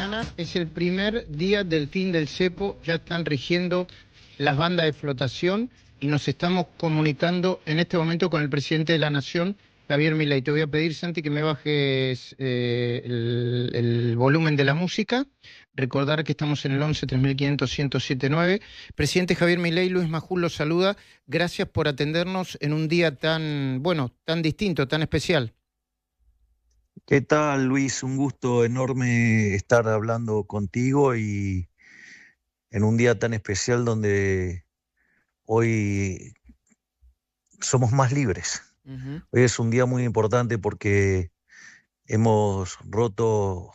Mañana es el primer día del fin del cepo, ya están rigiendo las bandas de flotación y nos estamos comunicando en este momento con el presidente de la Nación, Javier Milei. Te voy a pedir, Santi, que me bajes el volumen de la música. Recordar que estamos en el 11 3500 1079. Presidente Javier Milei, Luis Majul lo saluda. Gracias por atendernos en un día tan, bueno, tan distinto, tan especial. ¿Qué tal, Luis? Un gusto enorme estar hablando contigo y en un día tan especial donde hoy somos más libres. Hoy es un día muy importante porque hemos roto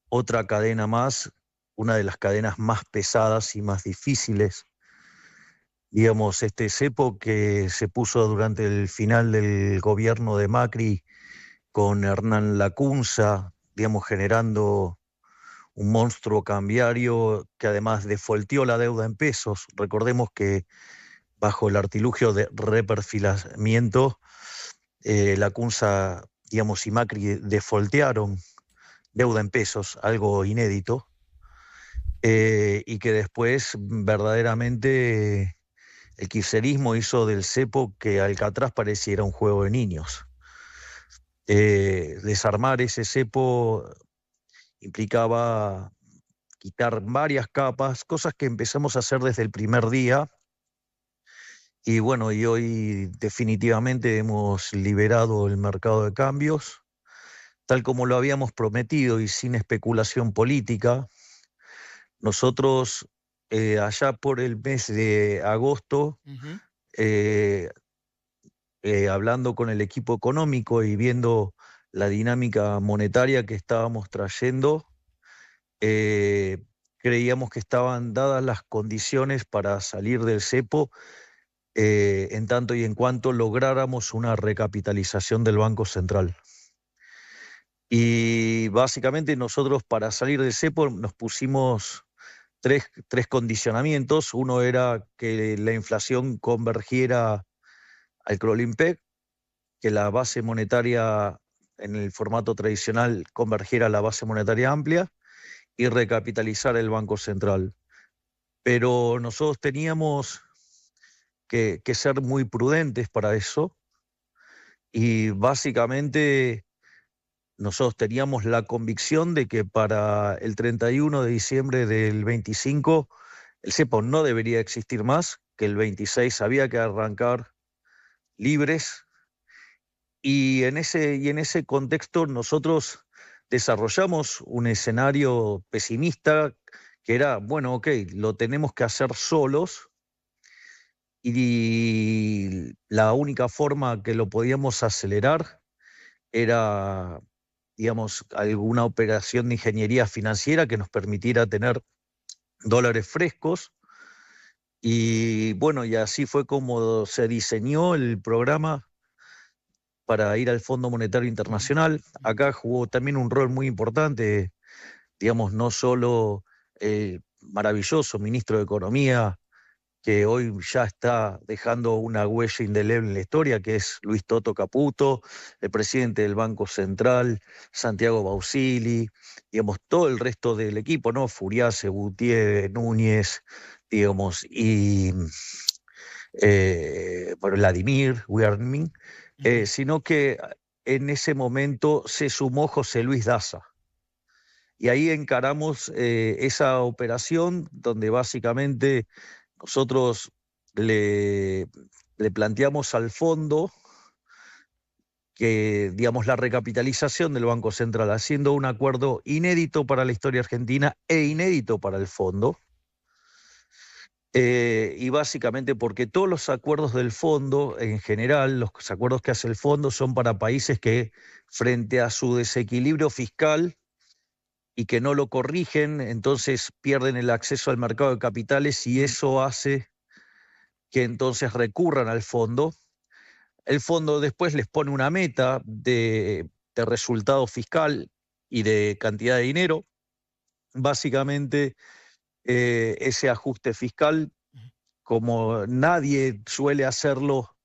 otra cadena más, una de las cadenas más pesadas y más difíciles. Digamos, este cepo que se puso durante el final del gobierno de Macri con Hernán Lacunza, digamos, generando un monstruo cambiario que además defolteó la deuda en pesos. Recordemos que bajo el artilugio de reperfilamiento, Lacunza, digamos, y Macri defoltearon deuda en pesos, algo inédito, y que después verdaderamente el kirchnerismo hizo del cepo que Alcatraz pareciera un juego de niños. Desarmar ese cepo implicaba quitar varias capas, cosas que empezamos a hacer desde el primer día. Y bueno, y hoy definitivamente hemos liberado el mercado de cambios, tal como lo habíamos prometido y sin especulación política. Nosotros, allá por el mes de agosto, hablando con el equipo económico y viendo la dinámica monetaria que estábamos trayendo, creíamos que estaban dadas las condiciones para salir del cepo en tanto y en cuanto lográramos una recapitalización del Banco Central. Y básicamente nosotros para salir del cepo nos pusimos tres condicionamientos. Uno era que la inflación convergiera al Kroll-Impec, que la base monetaria en el formato tradicional convergiera a la base monetaria amplia y recapitalizar el Banco Central. Pero nosotros teníamos que ser muy prudentes para eso y básicamente nosotros teníamos la convicción de que para el 31 de diciembre del 25 el cepo no debería existir más, que el 26 había que arrancar libres y en ese contexto nosotros desarrollamos un escenario pesimista que era, bueno, ok, lo tenemos que hacer solos y la única forma que lo podíamos acelerar era, digamos, alguna operación de ingeniería financiera que nos permitiera tener dólares frescos. Y bueno, y así fue como se diseñó el programa para ir al Fondo Monetario Internacional. Acá jugó también un rol muy importante, digamos, no solo el maravilloso ministro de Economía, que hoy ya está dejando una huella indeleble en la historia, que es Luis Toto Caputo, el presidente del Banco Central, Santiago Bausili, digamos, todo el resto del equipo, ¿no? Furiase, Gutiérrez, Núñez, digamos, y bueno, Vladimir, sino que en ese momento se sumó José Luis Daza. Y ahí encaramos esa operación donde básicamente nosotros le planteamos al fondo que, digamos, la recapitalización del Banco Central, haciendo un acuerdo inédito para la historia argentina e inédito para el fondo, y básicamente porque todos los acuerdos del fondo, en general, los acuerdos que hace el fondo son para países que, frente a su desequilibrio fiscal y que no lo corrigen, entonces pierden el acceso al mercado de capitales y eso hace que entonces recurran al fondo. El fondo después les pone una meta de resultado fiscal y de cantidad de dinero. Básicamente, ese ajuste fiscal, como nadie suele hacerlo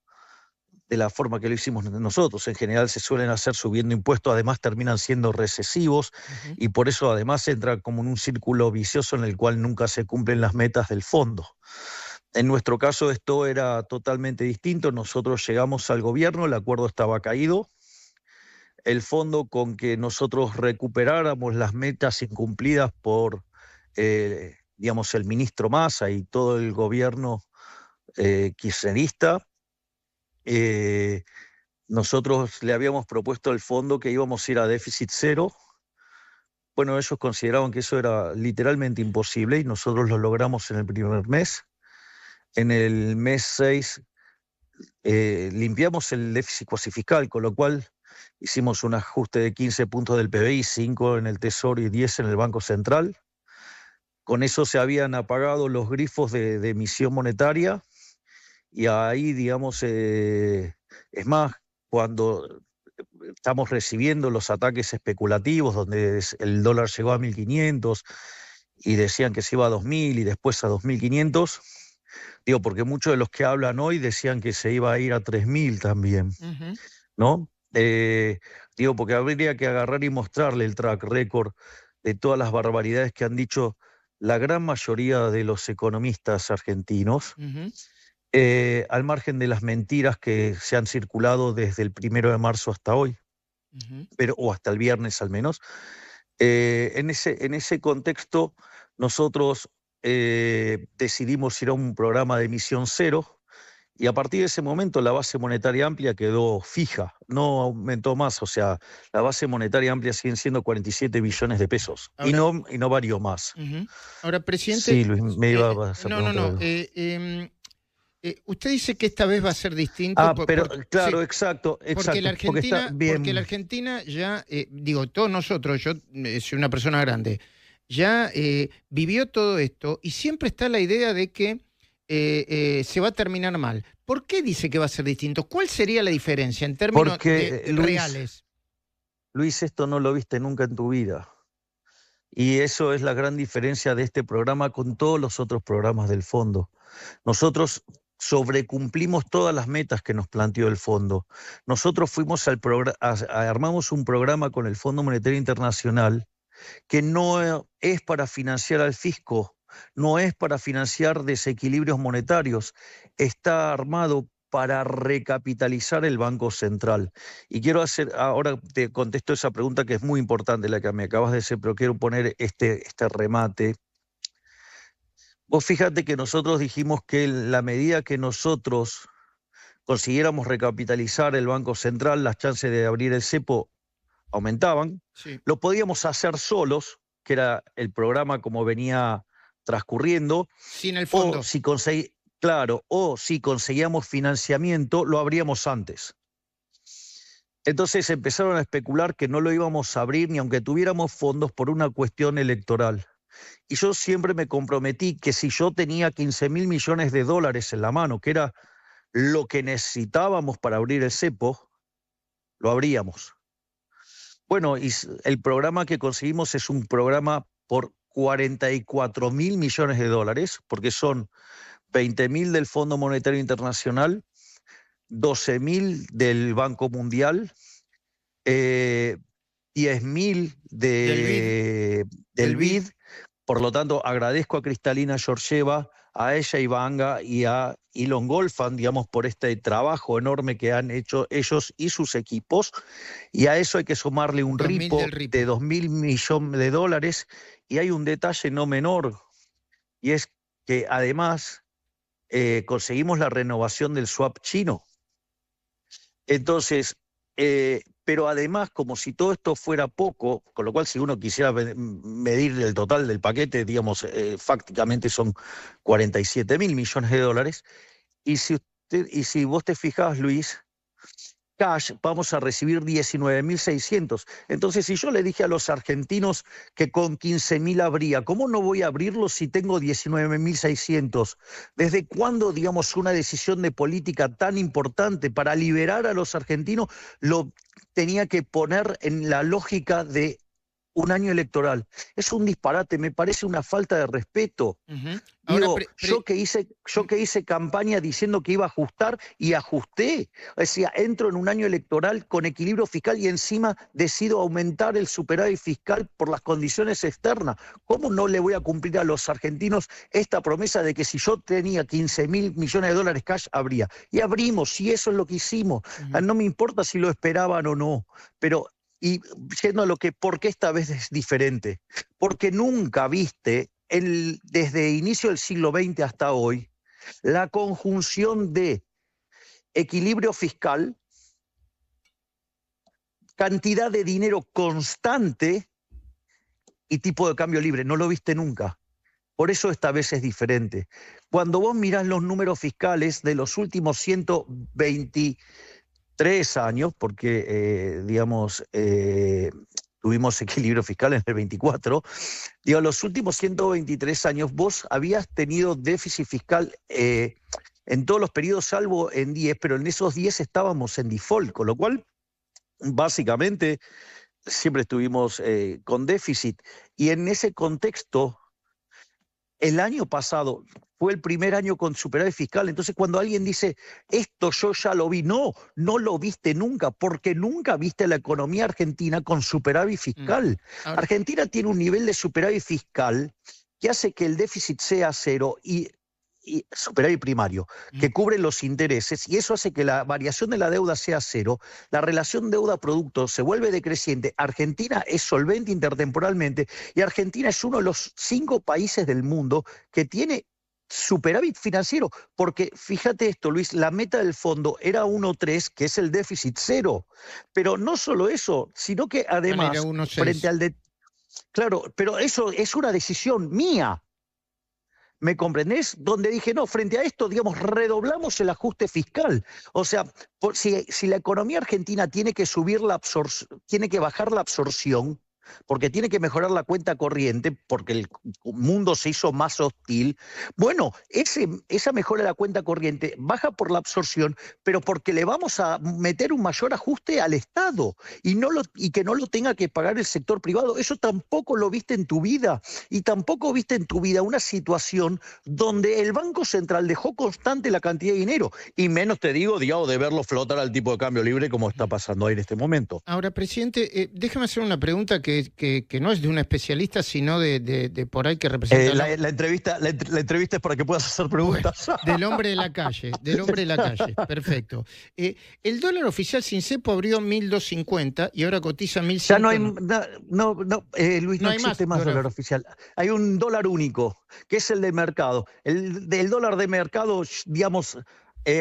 de la forma que lo hicimos nosotros. En general se suelen hacer subiendo impuestos, además terminan siendo recesivos y por eso además entra como en un círculo vicioso en el cual nunca se cumplen las metas del fondo. En nuestro caso esto era totalmente distinto. Nosotros llegamos al gobierno, el acuerdo estaba caído. El fondo, con que nosotros recuperáramos las metas incumplidas por, digamos, el ministro Massa y todo el gobierno kirchnerista, nosotros le habíamos propuesto al fondo que íbamos a ir a déficit cero. Bueno, ellos consideraban que eso era literalmente imposible y nosotros lo logramos en el primer mes. En el mes 6 limpiamos el déficit cuasi fiscal, con lo cual hicimos un ajuste de 15 puntos del PBI, 5 en el Tesoro y 10 en el Banco Central. Con eso se habían apagado los grifos de emisión monetaria y ahí, digamos, es más, cuando estamos recibiendo los ataques especulativos, donde el dólar llegó a 1.500 y decían que se iba a 2.000 y después a 2.500, digo, porque muchos de los que hablan hoy decían que se iba a ir a 3.000 también, ¿no? Digo, porque habría que agarrar y mostrarle el track record de todas las barbaridades que han dicho la gran mayoría de los economistas argentinos, al margen de las mentiras que se han circulado desde el 1 de marzo hasta hoy, o hasta el viernes al menos. En ese contexto, nosotros decidimos ir a un programa de emisión cero, y a partir de ese momento la base monetaria amplia quedó fija, no aumentó más. O sea, la base monetaria amplia siguen siendo 47 billones de pesos. Ahora, y no varió más. Ahora, presidente... Sí, Luis, me iba a hacer usted dice que esta vez va a ser distinto. Claro, sí, exacto. Porque la Argentina ya, digo, todos nosotros, yo soy una persona grande, ya vivió todo esto y siempre está la idea de que se va a terminar mal. ¿Por qué dice que va a ser distinto? ¿Cuál sería la diferencia en términos reales? Luis, esto no lo viste nunca en tu vida. Y eso es la gran diferencia de este programa con todos los otros programas del fondo. Nosotros sobrecumplimos todas las metas que nos planteó el fondo. Nosotros fuimos armamos un programa con el Fondo Monetario Internacional que no es para financiar al fisco, no es para financiar desequilibrios monetarios, está armado para recapitalizar el Banco Central. Y quiero ahora te contesto esa pregunta que es muy importante, la que me acabas de hacer, pero quiero poner este remate. Vos fíjate que nosotros dijimos que en la medida que nosotros consiguiéramos recapitalizar el Banco Central, las chances de abrir el cepo aumentaban. Sí. Lo podíamos hacer solos, que era el programa como venía transcurriendo. Sin el fondo. O si conseguíamos financiamiento, lo abríamos antes. Entonces empezaron a especular que no lo íbamos a abrir ni aunque tuviéramos fondos por una cuestión electoral. Y yo siempre me comprometí que si yo tenía 15.000 millones de dólares en la mano, que era lo que necesitábamos para abrir el cepo, lo abríamos. Bueno, y el programa que conseguimos es un programa por 44.000 millones de dólares, porque son 20.000 del Fondo Monetario Internacional, 12.000 del Banco Mundial, 10.000 del BID. Por lo tanto, agradezco a Cristalina Georgieva, a ella Ivanga y a Elon Goldfan, digamos, por este trabajo enorme que han hecho ellos y sus equipos. Y a eso hay que sumarle un ripo de 2.000 millones de dólares. Y hay un detalle no menor, y es que además conseguimos la renovación del swap chino. Entonces, pero además, como si todo esto fuera poco, con lo cual si uno quisiera medir el total del paquete, digamos, fácticamente son 47.000 millones de dólares. Y si vos te fijás, Luis, cash vamos a recibir 19.600. Entonces, si yo le dije a los argentinos que con 15.000 abría, ¿cómo no voy a abrirlo si tengo 19.600? ¿Desde cuándo, digamos, una decisión de política tan importante para liberar a los argentinos lo tenía que poner en la lógica de un año electoral. Es un disparate, me parece una falta de respeto. Ahora, Digo, yo que hice campaña diciendo que iba a ajustar y ajusté. Decía, entro en un año electoral con equilibrio fiscal y encima decido aumentar el superávit fiscal por las condiciones externas. ¿Cómo no le voy a cumplir a los argentinos esta promesa de que si yo tenía 15.000 millones de dólares cash, habría? Y abrimos, y eso es lo que hicimos. No me importa si lo esperaban o no, pero... Y yendo a lo que, ¿por qué esta vez es diferente? Porque nunca viste, desde inicio del siglo XX hasta hoy, la conjunción de equilibrio fiscal, cantidad de dinero constante y tipo de cambio libre. No lo viste nunca. Por eso esta vez es diferente. Cuando vos mirás los números fiscales de los últimos 123 años, porque, tuvimos equilibrio fiscal en el 24, digo, los últimos 123 años vos habías tenido déficit fiscal en todos los periodos, salvo en 10, pero en esos 10 estábamos en default, con lo cual, básicamente, siempre estuvimos con déficit. Y en ese contexto, el año pasado fue el primer año con superávit fiscal. Entonces, cuando alguien dice, esto yo ya lo vi, no lo viste nunca, porque nunca viste la economía argentina con superávit fiscal. Ahora, Argentina tiene un nivel de superávit fiscal que hace que el déficit sea cero y superávit primario, que cubre los intereses, y eso hace que la variación de la deuda sea cero, la relación deuda-producto se vuelve decreciente. Argentina es solvente intertemporalmente y Argentina es uno de los 5 países del mundo que tiene superávit financiero, porque fíjate esto, Luis, la meta del fondo era 1,3, que es el déficit cero, pero no solo eso, sino que además, frente al claro, pero eso es una decisión mía. ¿Me comprendés? Donde dije, no, frente a esto, digamos, redoblamos el ajuste fiscal. O sea, si la economía argentina tiene que tiene que bajar la absorción, porque tiene que mejorar la cuenta corriente, porque el mundo se hizo más hostil. Bueno, esa mejora de la cuenta corriente baja por la absorción, pero porque le vamos a meter un mayor ajuste al Estado y que no lo tenga que pagar el sector privado. Eso tampoco lo viste en tu vida. Y tampoco viste en tu vida una situación donde el Banco Central dejó constante la cantidad de dinero. Y menos te digo, digamos, de verlo flotar al tipo de cambio libre como está pasando ahí en este momento. Ahora, presidente, déjeme hacer una pregunta que no es de un especialista, sino de por ahí que representa... La entrevista es para que puedas hacer preguntas. Bueno, del hombre de la calle, perfecto. El dólar oficial sin cepo abrió 1.250 y ahora cotiza 1.100. Ya no hay, Luis, no existe más dólar oficial. Hay un dólar único, que es el de mercado. El dólar de mercado, digamos...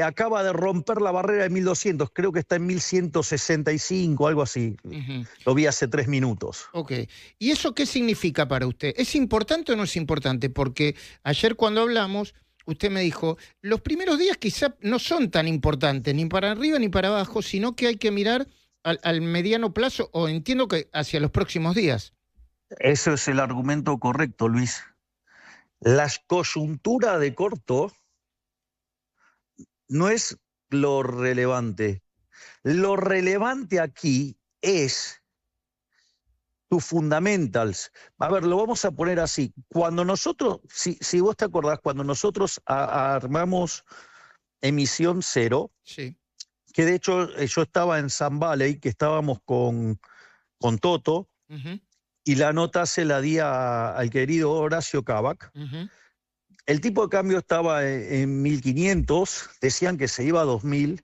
acaba de romper la barrera de 1.200, creo que está en 1.165, algo así. Lo vi hace 3 minutos. Ok. ¿Y eso qué significa para usted? ¿Es importante o no es importante? Porque ayer cuando hablamos, usted me dijo, los primeros días quizá no son tan importantes, ni para arriba ni para abajo, sino que hay que mirar al mediano plazo, o entiendo que hacia los próximos días. Eso es el argumento correcto, Luis. La coyuntura de corto no es lo relevante. Lo relevante aquí es tus fundamentals. A ver, lo vamos a poner así. Cuando nosotros, si vos te acordás, cuando nosotros armamos Emisión Cero, sí, que de hecho yo estaba en Sun Valley, que estábamos con Toto, y la nota se la di al querido Horacio Cabac. El tipo de cambio estaba en 1.500, decían que se iba a 2.000,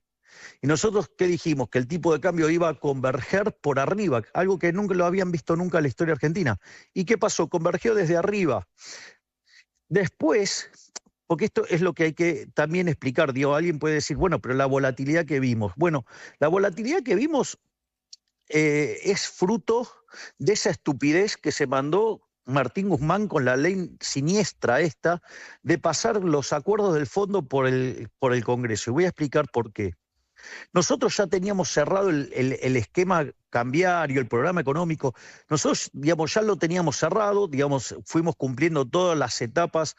y nosotros, ¿qué dijimos? Que el tipo de cambio iba a converger por arriba, algo que nunca lo habían visto nunca en la historia argentina. ¿Y qué pasó? Convergió desde arriba. Después, porque esto es lo que hay que también explicar, digo, alguien puede decir, bueno, pero la volatilidad que vimos. Bueno, la volatilidad que vimos es fruto de esa estupidez que se mandó Martín Guzmán con la ley siniestra esta de pasar los acuerdos del fondo por el Congreso. Y voy a explicar por qué. Nosotros ya teníamos cerrado el esquema cambiario, el programa económico. Nosotros, digamos, ya lo teníamos cerrado, digamos, fuimos cumpliendo todas las etapas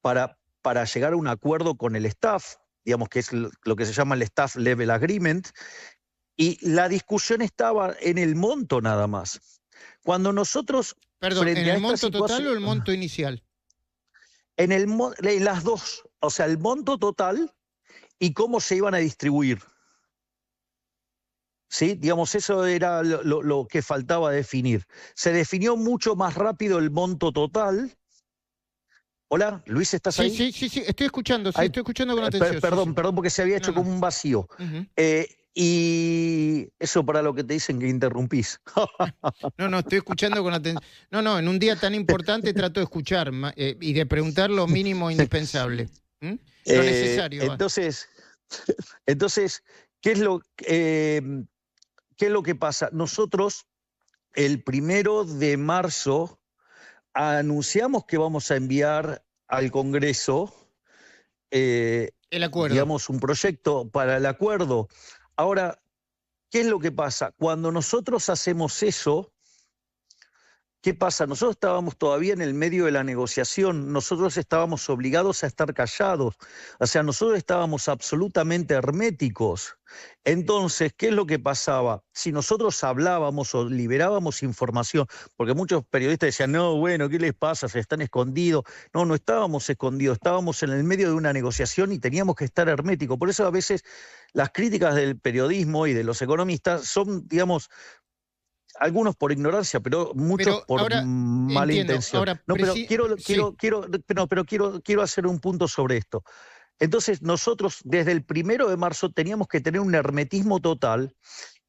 para llegar a un acuerdo con el staff, digamos, que es lo que se llama el Staff Level Agreement, y la discusión estaba en el monto nada más. Cuando nosotros, Perdón, ¿en frente a el esta monto total situación, o el monto inicial? en las dos, o sea, el monto total y cómo se iban a distribuir. ¿Sí? Digamos, eso era lo que faltaba definir. Se definió mucho más rápido el monto total. Hola, Luis, ¿estás Sí, ahí? sí, sí, sí, estoy escuchando, sí, Ay, estoy escuchando con atención, sí, perdón, sí. perdón, porque se había No, hecho no. como un vacío. Ujú. Y eso para lo que te dicen que interrumpís. No, no, estoy escuchando con atención. No, no, en un día tan importante trato de escuchar y de preguntar lo mínimo indispensable. ¿Mm? Lo necesario, va. Entonces, entonces, ¿qué es lo que pasa? Nosotros, el 1 de marzo, anunciamos que vamos a enviar al Congreso, El acuerdo. digamos, un proyecto para el acuerdo. Ahora, ¿qué es lo que pasa? Cuando nosotros hacemos eso, ¿qué pasa? Nosotros estábamos todavía en el medio de la negociación, nosotros estábamos obligados a estar callados, o sea, nosotros estábamos absolutamente herméticos. Entonces, ¿qué es lo que pasaba? Si nosotros hablábamos o liberábamos información, porque muchos periodistas decían, no, bueno, ¿qué les pasa? Se están escondidos. No, no estábamos escondidos, estábamos en el medio de una negociación y teníamos que estar herméticos. Por eso a veces las críticas del periodismo y de los economistas son, digamos, algunos por ignorancia, pero muchos Pero por ahora mala entiendo, intención. ahora, No, pero sí, quiero hacer un punto sobre esto. Entonces, nosotros desde el 1 de marzo teníamos que tener un hermetismo total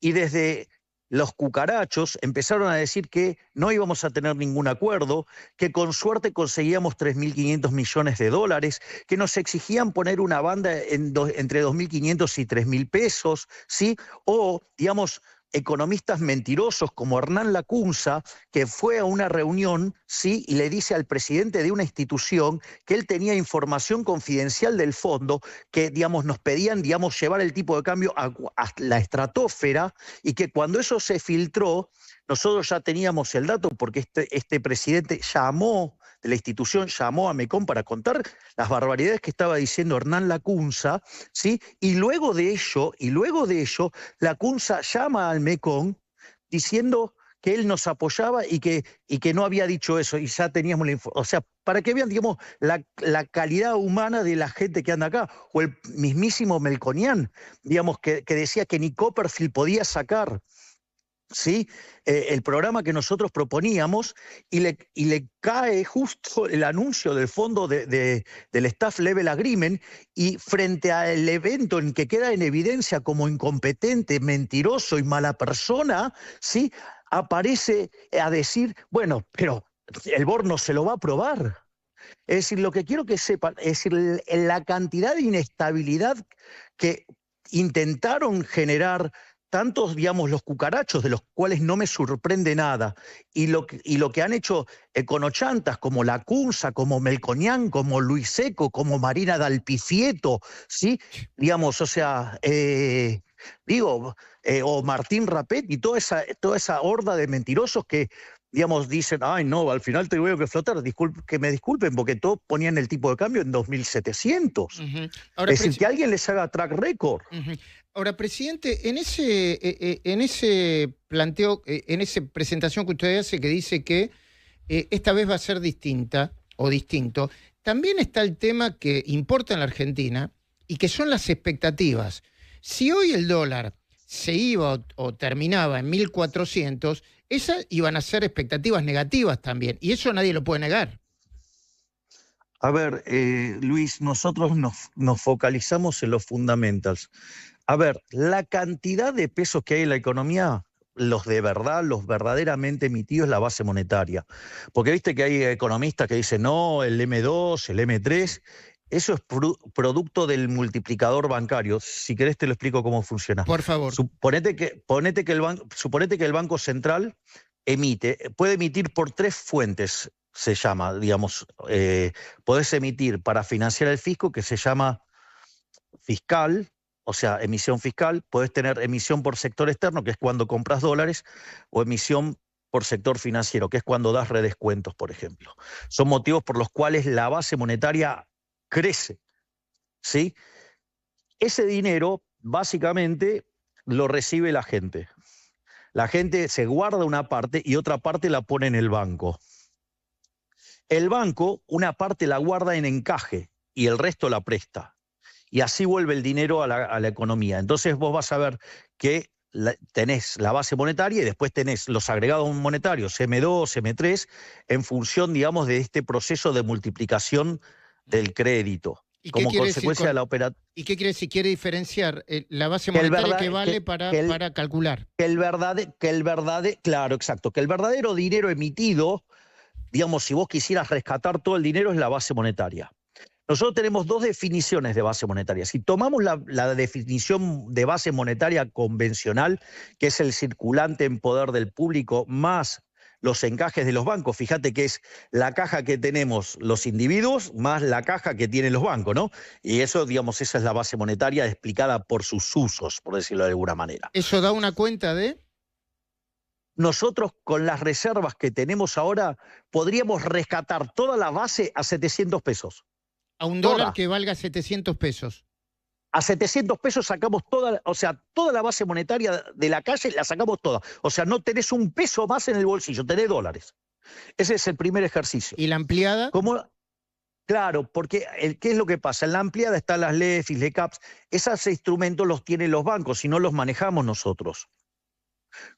y desde los cucarachos empezaron a decir que no íbamos a tener ningún acuerdo, que con suerte conseguíamos 3.500 millones de dólares, que nos exigían poner una banda entre 2.500 y 3.000 pesos, ¿sí? O, digamos, economistas mentirosos como Hernán Lacunza, que fue a una reunión, ¿sí? Y le dice al presidente de una institución que él tenía información confidencial del fondo, que, digamos, nos pedían, digamos, llevar el tipo de cambio a la estratosfera, y que cuando eso se filtró, nosotros ya teníamos el dato porque este presidente de la institución llamó a MECOM para contar las barbaridades que estaba diciendo Hernán Lacunza, ¿sí? Y luego de ello, Lacunza llama al MECOM diciendo que él nos apoyaba y que no había dicho eso, y ya teníamos la información. O sea, para que vean, digamos, la calidad humana de la gente que anda acá, o el mismísimo Melconian, digamos, que decía que ni Copperfield podía sacar, ¿sí? El programa que nosotros proponíamos, y le cae justo el anuncio del fondo del Staff Level Agreement, y frente al evento en que queda en evidencia como incompetente, mentiroso y mala persona, ¿sí? Aparece a decir, bueno, pero el board no se lo va a aprobar. Es decir, lo que quiero que sepan, es decir, la cantidad de inestabilidad que intentaron generar tantos, digamos, los cucarachos, de los cuales no me sorprende nada, y lo que han hecho econochantas como Lacunza, como Melconian, como Luis Seco, como Marina Dalpifieto, ¿sí? Digamos, o sea, o Martín Rapet y toda esa horda de mentirosos que, digamos, dicen, ay, no, al final te voy a flotar, que me disculpen, porque todos ponían el tipo de cambio en 2.700. Ujú. Ahora, Es decir, que alguien les haga track record. ujú. Ahora, presidente, en ese planteo, en esa presentación que usted hace que dice que esta vez va a ser distinta o distinto, también está el tema que importa en la Argentina y que son las expectativas. Si hoy el dólar se iba o terminaba en 1.400, esas iban a ser expectativas negativas también, y eso nadie lo puede negar. A ver, Luis, nosotros nos focalizamos en los fundamentals. A ver, la cantidad de pesos que hay en la economía, los de verdad, los verdaderamente emitidos, es la base monetaria. Porque viste que hay economistas que dicen, no, el M2, el M3, eso es producto del multiplicador bancario. Si querés te lo explico cómo funciona. Por favor. Suponete que el Banco Central puede emitir por 3 fuentes, se llama, digamos, podés emitir para financiar el fisco, que se llama fiscal, o sea, emisión fiscal, podés tener emisión por sector externo, que es cuando compras dólares, o emisión por sector financiero, que es cuando das redescuentos, por ejemplo. Son motivos por los cuales la base monetaria crece, ¿sí? Ese dinero, básicamente, lo recibe la gente. La gente se guarda una parte y otra parte la pone en el banco. El banco, una parte la guarda en encaje y el resto la presta. Y así vuelve el dinero a la economía. Entonces vos vas a ver que tenés la base monetaria y después tenés los agregados monetarios, M2, M3, en función, digamos, de este proceso de multiplicación del crédito. ¿Y como consecuencia de la operación. ¿Y qué quiere decir? Quiere diferenciar la base monetaria que vale para calcular. Claro, exacto. Que el verdadero dinero emitido, digamos, si vos quisieras rescatar todo el dinero, es la base monetaria. Nosotros tenemos dos definiciones de base monetaria. Si tomamos la definición de base monetaria convencional, que es el circulante en poder del público más los encajes de los bancos, fíjate que es la caja que tenemos los individuos más la caja que tienen los bancos, ¿no? Y eso, digamos, esa es la base monetaria explicada por sus usos, por decirlo de alguna manera. ¿Eso da una cuenta de...? Nosotros, con las reservas que tenemos ahora, podríamos rescatar toda la base a 700 pesos. A un dólar que valga 700 pesos. A 700 pesos sacamos toda, o sea, toda la base monetaria de la calle la sacamos toda. O sea, no tenés un peso más en el bolsillo, tenés dólares. Ese es el primer ejercicio. ¿Y la ampliada? Claro, porque ¿qué es lo que pasa? En la ampliada están las LEFIs, LECAPs. Esos instrumentos los tienen los bancos y no los manejamos nosotros.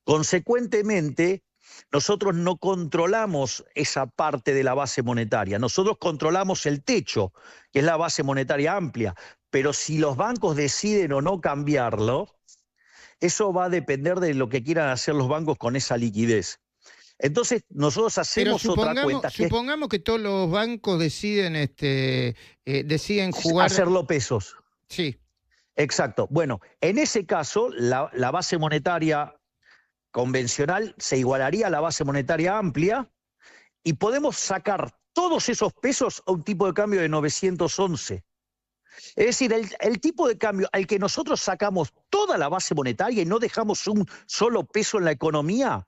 Consecuentemente, nosotros no controlamos esa parte de la base monetaria. Nosotros controlamos el techo, que es la base monetaria amplia. Pero si los bancos deciden o no cambiarlo, eso va a depender de lo que quieran hacer los bancos con esa liquidez. Entonces, nosotros hacemos otra cuenta. Supongamos que todos los bancos deciden jugar... Hacerlo pesos. Sí. Exacto. Bueno, en ese caso, la base monetaria convencional se igualaría a la base monetaria amplia y podemos sacar todos esos pesos a un tipo de cambio de 911. Es decir, el tipo de cambio al que nosotros sacamos toda la base monetaria y no dejamos un solo peso en la economía,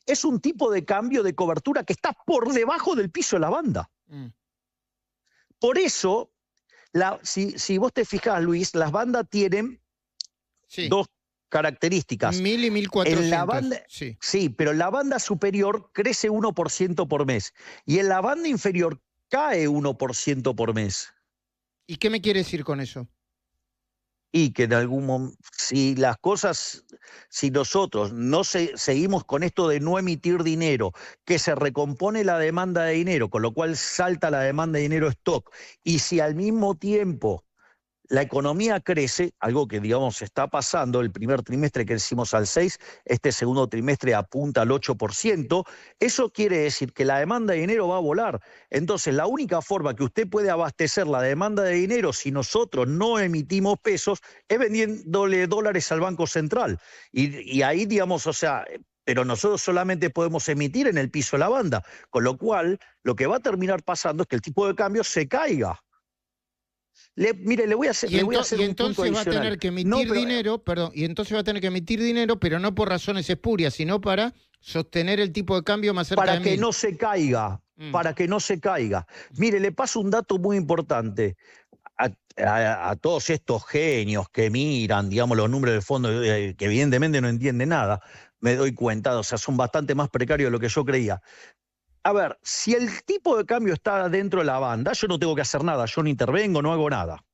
es un tipo de cambio de cobertura que está por debajo del piso de la banda. Por eso, si vos te fijás, Luis, las bandas tienen dos características. 1000 y 1400. Sí, pero en la banda superior crece 1% por mes y en la banda inferior cae 1% por mes. ¿Y qué me quiere decir con eso? Y que en algún momento, si nosotros no seguimos con esto de no emitir dinero, que se recompone la demanda de dinero, con lo cual salta la demanda de dinero stock, y si al mismo tiempo la economía crece, algo que, digamos, está pasando, el primer trimestre crecimos al 6%, este segundo trimestre apunta al 8%, eso quiere decir que la demanda de dinero va a volar. Entonces, la única forma que usted puede abastecer la demanda de dinero si nosotros no emitimos pesos es vendiéndole dólares al Banco Central. Y ahí, digamos, o sea... Pero nosotros solamente podemos emitir en el piso de la banda, con lo cual lo que va a terminar pasando es que el tipo de cambio se caiga. Mire, le voy a hacer un punto adicional. Y entonces va a tener que emitir dinero, pero no por razones espurias, sino para sostener el tipo de cambio más cerca de 1000. Para que no se caiga, para que no se caiga. Mire, le paso un dato muy importante a todos estos genios que miran, digamos, los números de fondo, que evidentemente no entienden nada, me doy cuenta, o sea, son bastante más precarios de lo que yo creía. A ver, si el tipo de cambio está dentro de la banda, yo no tengo que hacer nada, yo no intervengo, no hago nada.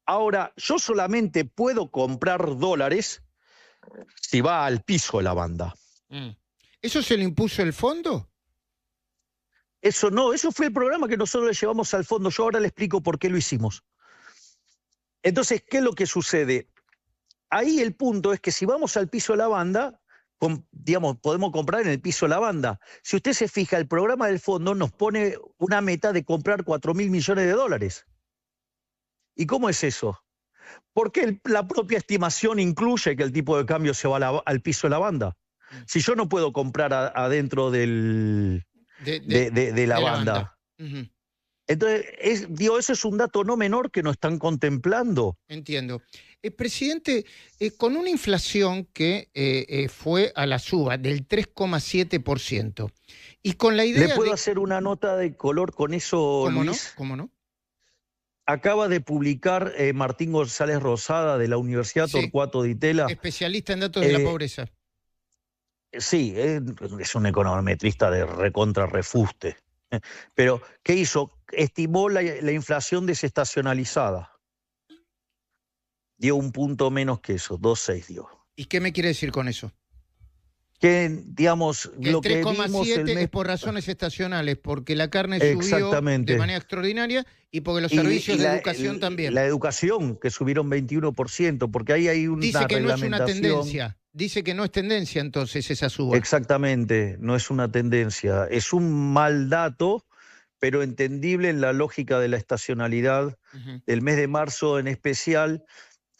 Ahora, yo solamente puedo comprar dólares si va al piso de la banda. ¿Eso se le impuso el fondo? Eso no, eso fue el programa que nosotros le llevamos al fondo. Yo ahora le explico por qué lo hicimos. Entonces, ¿qué es lo que sucede? Ahí el punto es que si vamos al piso de la banda... digamos, podemos comprar en el piso de la banda. Si usted se fija, el programa del fondo nos pone una meta de comprar 4.000 millones de dólares. ¿Y cómo es eso? Porque la propia estimación incluye que el tipo de cambio se va al piso de la banda. Si yo no puedo comprar adentro de la banda. Entonces, eso es un dato no menor que no están contemplando. Entiendo. Presidente, con una inflación que fue a la suba del 3,7%, y con la idea ¿Le puedo hacer una nota de color con eso, Luis? ¿Cómo no? Acaba de publicar Martín González Rosada de la Universidad Torcuato Di Tella. Especialista en datos de la pobreza. Sí, es un econometrista de recontra refuste. Pero, ¿qué hizo? Estimó la inflación desestacionalizada. Dio un punto menos que eso, 2,6 dio. ¿Y qué me quiere decir con eso? Que, digamos, Que el lo que vimos el 3,7 mes... es por razones estacionales, porque la carne subió de Exactamente. manera extraordinaria y porque los servicios de educación también. La educación, que subieron 21%, porque ahí hay Dice una que no es una reglamentación. tendencia. Dice que no es tendencia entonces esa suba. Exactamente, no es una tendencia. Es un mal dato, pero entendible en la lógica de la estacionalidad del mes de marzo en especial.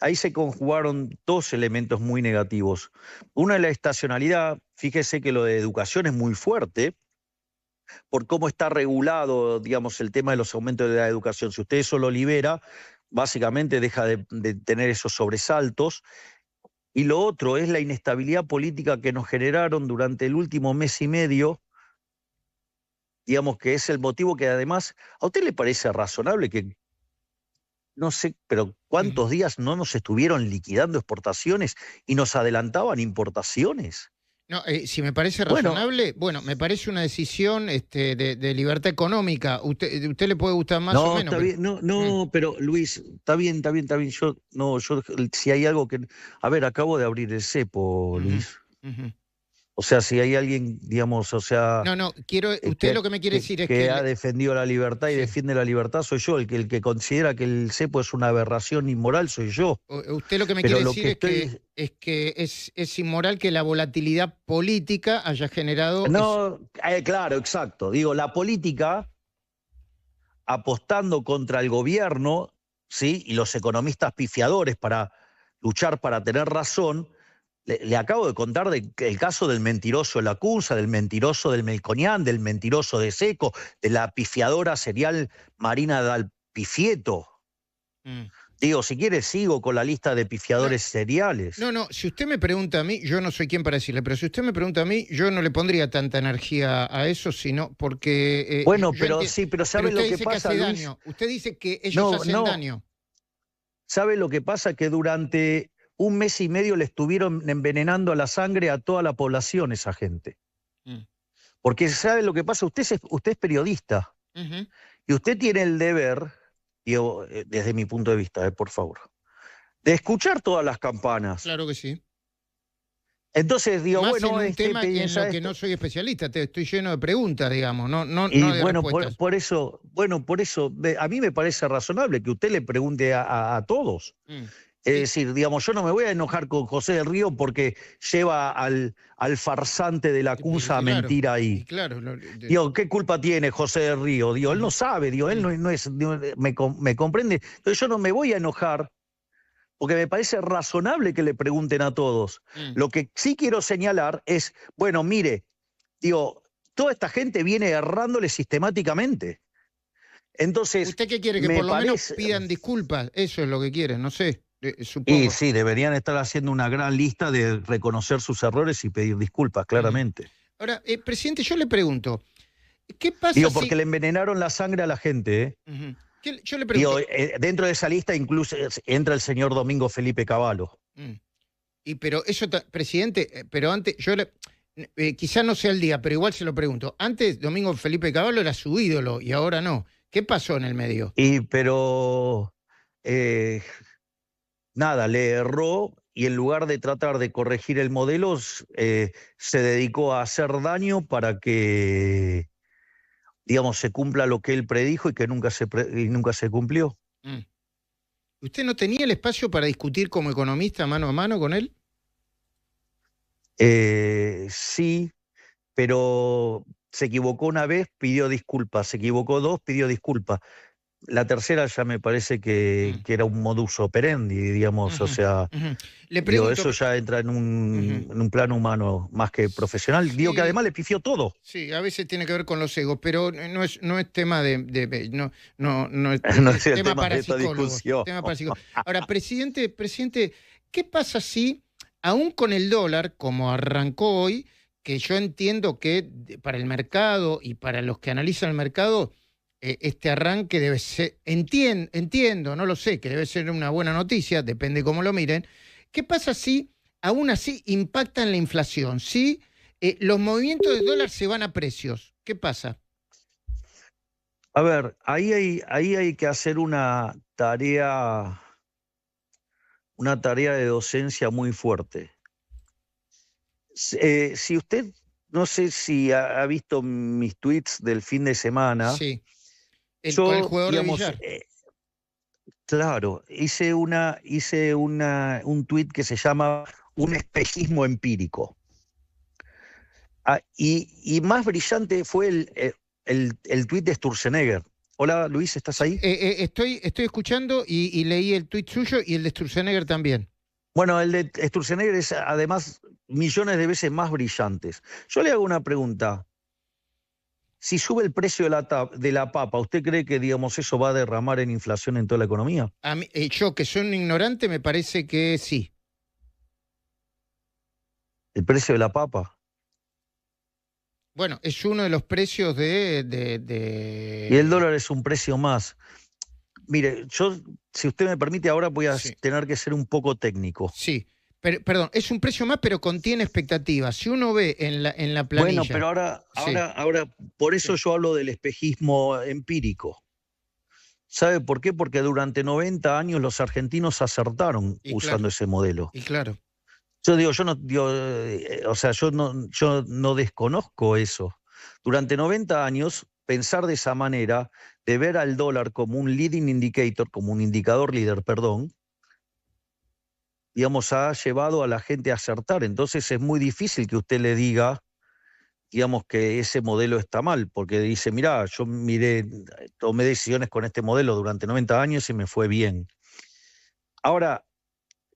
Ahí se conjugaron dos elementos muy negativos. Uno es la estacionalidad. Fíjese que lo de educación es muy fuerte por cómo está regulado, digamos, el tema de los aumentos de la educación. Si usted eso lo libera, básicamente deja de tener esos sobresaltos. Y lo otro es la inestabilidad política que nos generaron durante el último mes y medio, digamos que es el motivo que además, ¿a usted le parece razonable que, no sé, pero cuántos días no nos estuvieron liquidando exportaciones y nos adelantaban importaciones? No, si me parece Bueno, razonable, bueno, me parece una decisión de libertad económica. Usted le puede gustar más o no, menos, está pero... bien, no, pero Luis, está bien. Yo, no, yo, si hay algo que, a ver, acabo de abrir el cepo, Ujú, Luis. ujú. O sea, si hay alguien, digamos, o sea, No, usted lo que me quiere decir es que que... ha defendido la libertad y Sí. defiende la libertad soy yo. El que considera que el cepo es una aberración inmoral soy yo. Usted lo que me Pero quiere lo decir que estoy... es inmoral que la volatilidad política haya generado... No, claro, exacto. Digo, la política apostando contra el gobierno, ¿sí? Y los economistas pifiadores para luchar para tener razón. Le acabo de contar el caso del mentiroso de la Cunza, del mentiroso del Melconian, del mentiroso de Seco, de la pifiadora serial Marina Dal Pifieto. Mm. Digo, si quiere sigo con la lista de No, pifiadores seriales. no, si usted me pregunta a mí, yo no soy quien para decirle, pero si usted me pregunta a mí, yo no le pondría tanta energía a eso, sino porque Bueno, yo pero entiendo. sí, pero Pero ¿sabe usted lo que dice que pasa, hace Luis? daño. Usted dice que ellos No, hacen no. daño. ¿Sabe lo que pasa? Que durante un mes y medio le estuvieron envenenando la sangre a toda la población esa gente. Mm. Porque ¿sabe lo que pasa? Usted es periodista Ujú. y usted tiene el deber, digo, desde mi punto de vista, por favor, de escuchar todas las campanas. Claro que sí. Entonces digo, Más en bueno, un este tema en piensa lo que esto. no soy especialista, estoy lleno de preguntas, digamos, Y no de bueno, respuestas. por eso, a mí me parece razonable que usted le pregunte a todos. Mm. Es Y- decir, digamos, yo no me voy a enojar con José del Río porque lleva al farsante de la Cunza a claro, mentir y ahí. claro, Digo, ¿qué culpa tiene José del Río? Digo, él ujú, no sabe, digo, él mm, no es, digo, me comprende. Entonces yo no me voy a enojar porque me parece razonable que le pregunten a todos. mm. Lo que sí quiero señalar es, bueno, mire, digo, toda esta gente viene errándole sistemáticamente. Entonces, ¿Usted qué quiere? Que me por lo menos parece, pidan disculpas. Eso es lo que quieren, no sé, y supongo. sí, deberían estar haciendo una gran lista de reconocer sus errores y pedir disculpas, Ujú. claramente. Ahora, presidente, yo le pregunto, ¿qué pasa Digo, porque si... le envenenaron la sangre a la gente, ¿eh? Ujú. Yo le Digo, pregunto, dentro de esa lista incluso entra el señor Domingo Felipe Cavallo. mm, pero eso, presidente, pero antes, quizá no sea el día, pero igual se lo pregunto. Antes, Domingo Felipe Cavallo era su ídolo y ahora no. ¿Qué pasó en el medio? Pero eh, nada, le erró y en lugar de tratar de corregir el modelo, se dedicó a hacer daño para que, digamos, se cumpla lo que él predijo y que nunca se cumplió. Mm. ¿Usted no tenía el espacio para discutir como economista mano a mano con él? Sí, pero se equivocó una vez, pidió disculpas, se equivocó dos, pidió disculpas. La tercera ya me parece que, Mm. que era un modus operandi, digamos, o Ujú, sea, ujú. Le digo, pregunto, eso ya entra en ujú. un plano humano más que profesional. Digo que Sí, además le pifió todo. sí, a veces tiene que ver con los egos, pero no es tema no No es es el tema tema para de esta psicólogos, discusión. tema para psicólogos. Ahora, presidente, ¿qué pasa si, aún con el dólar, como arrancó hoy, que yo entiendo que para el mercado y para los que analizan el mercado, este arranque debe ser, entiendo, no lo sé, que debe ser una buena noticia, depende cómo lo miren. ¿Qué pasa si aún así impacta en la inflación? ¿Sí? Los movimientos de dólar se van a precios. ¿Qué pasa? A ver, ahí hay que hacer una tarea de docencia muy fuerte. Si usted, no sé si ha visto mis tweets del fin de semana, Sí. Con el yo, jugador de digamos, billar. claro, hice un tweet que se llama un espejismo empírico. Y más brillante fue el tweet de Sturzenegger. Hola Luis, ¿estás Sí, ahí? estoy escuchando y leí el tuit suyo y el de Sturzenegger también. Bueno, el de Sturzenegger es además millones de veces más brillantes. Yo le hago una pregunta. Si sube el precio de la papa, ¿usted cree que, digamos, eso va a derramar en inflación en toda la economía? A mí, yo, que soy un ignorante, me parece que sí. El precio de la papa. Bueno, es uno de los precios Y el dólar es un precio más. Mire, yo, si usted me permite, ahora voy a Sí, tener que ser un poco técnico. sí. Perdón, es un precio más, pero contiene expectativas. Si uno ve en la Bueno, planilla. pero Sí, por eso sí. yo hablo del espejismo empírico. ¿Sabe por qué? Porque durante 90 años los argentinos acertaron Y claro, usando ese modelo. y claro. Yo digo, o sea, yo no desconozco eso. Durante 90 años, pensar de esa manera, de ver al dólar como un leading indicator, como un indicador líder, perdón, digamos, ha llevado a la gente a acertar. Entonces es muy difícil que usted le diga, digamos, que ese modelo está mal, porque dice, mirá, yo tomé decisiones con este modelo durante 90 años y me fue bien. Ahora,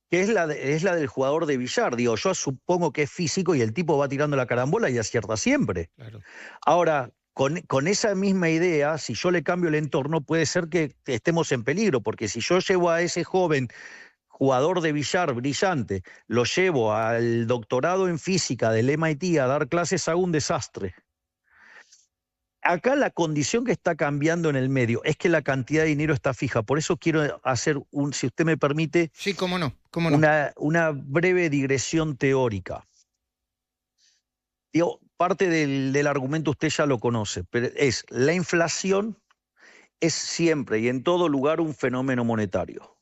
que es la del jugador de billar. Digo, yo supongo que es físico y el tipo va tirando la carambola y acierta siempre. Claro. Ahora, con esa misma idea, si yo le cambio el entorno, puede ser que estemos en peligro, porque si yo llevo a ese joven jugador de billar brillante, lo llevo al doctorado en física del MIT a dar clases, hago un desastre. Acá la condición que está cambiando en el medio es que la cantidad de dinero está fija. Por eso quiero hacer si usted me permite, Sí, cómo no, cómo no. una breve digresión teórica. Digo, parte del argumento usted ya lo conoce, pero es la inflación es siempre y en todo lugar un fenómeno monetario,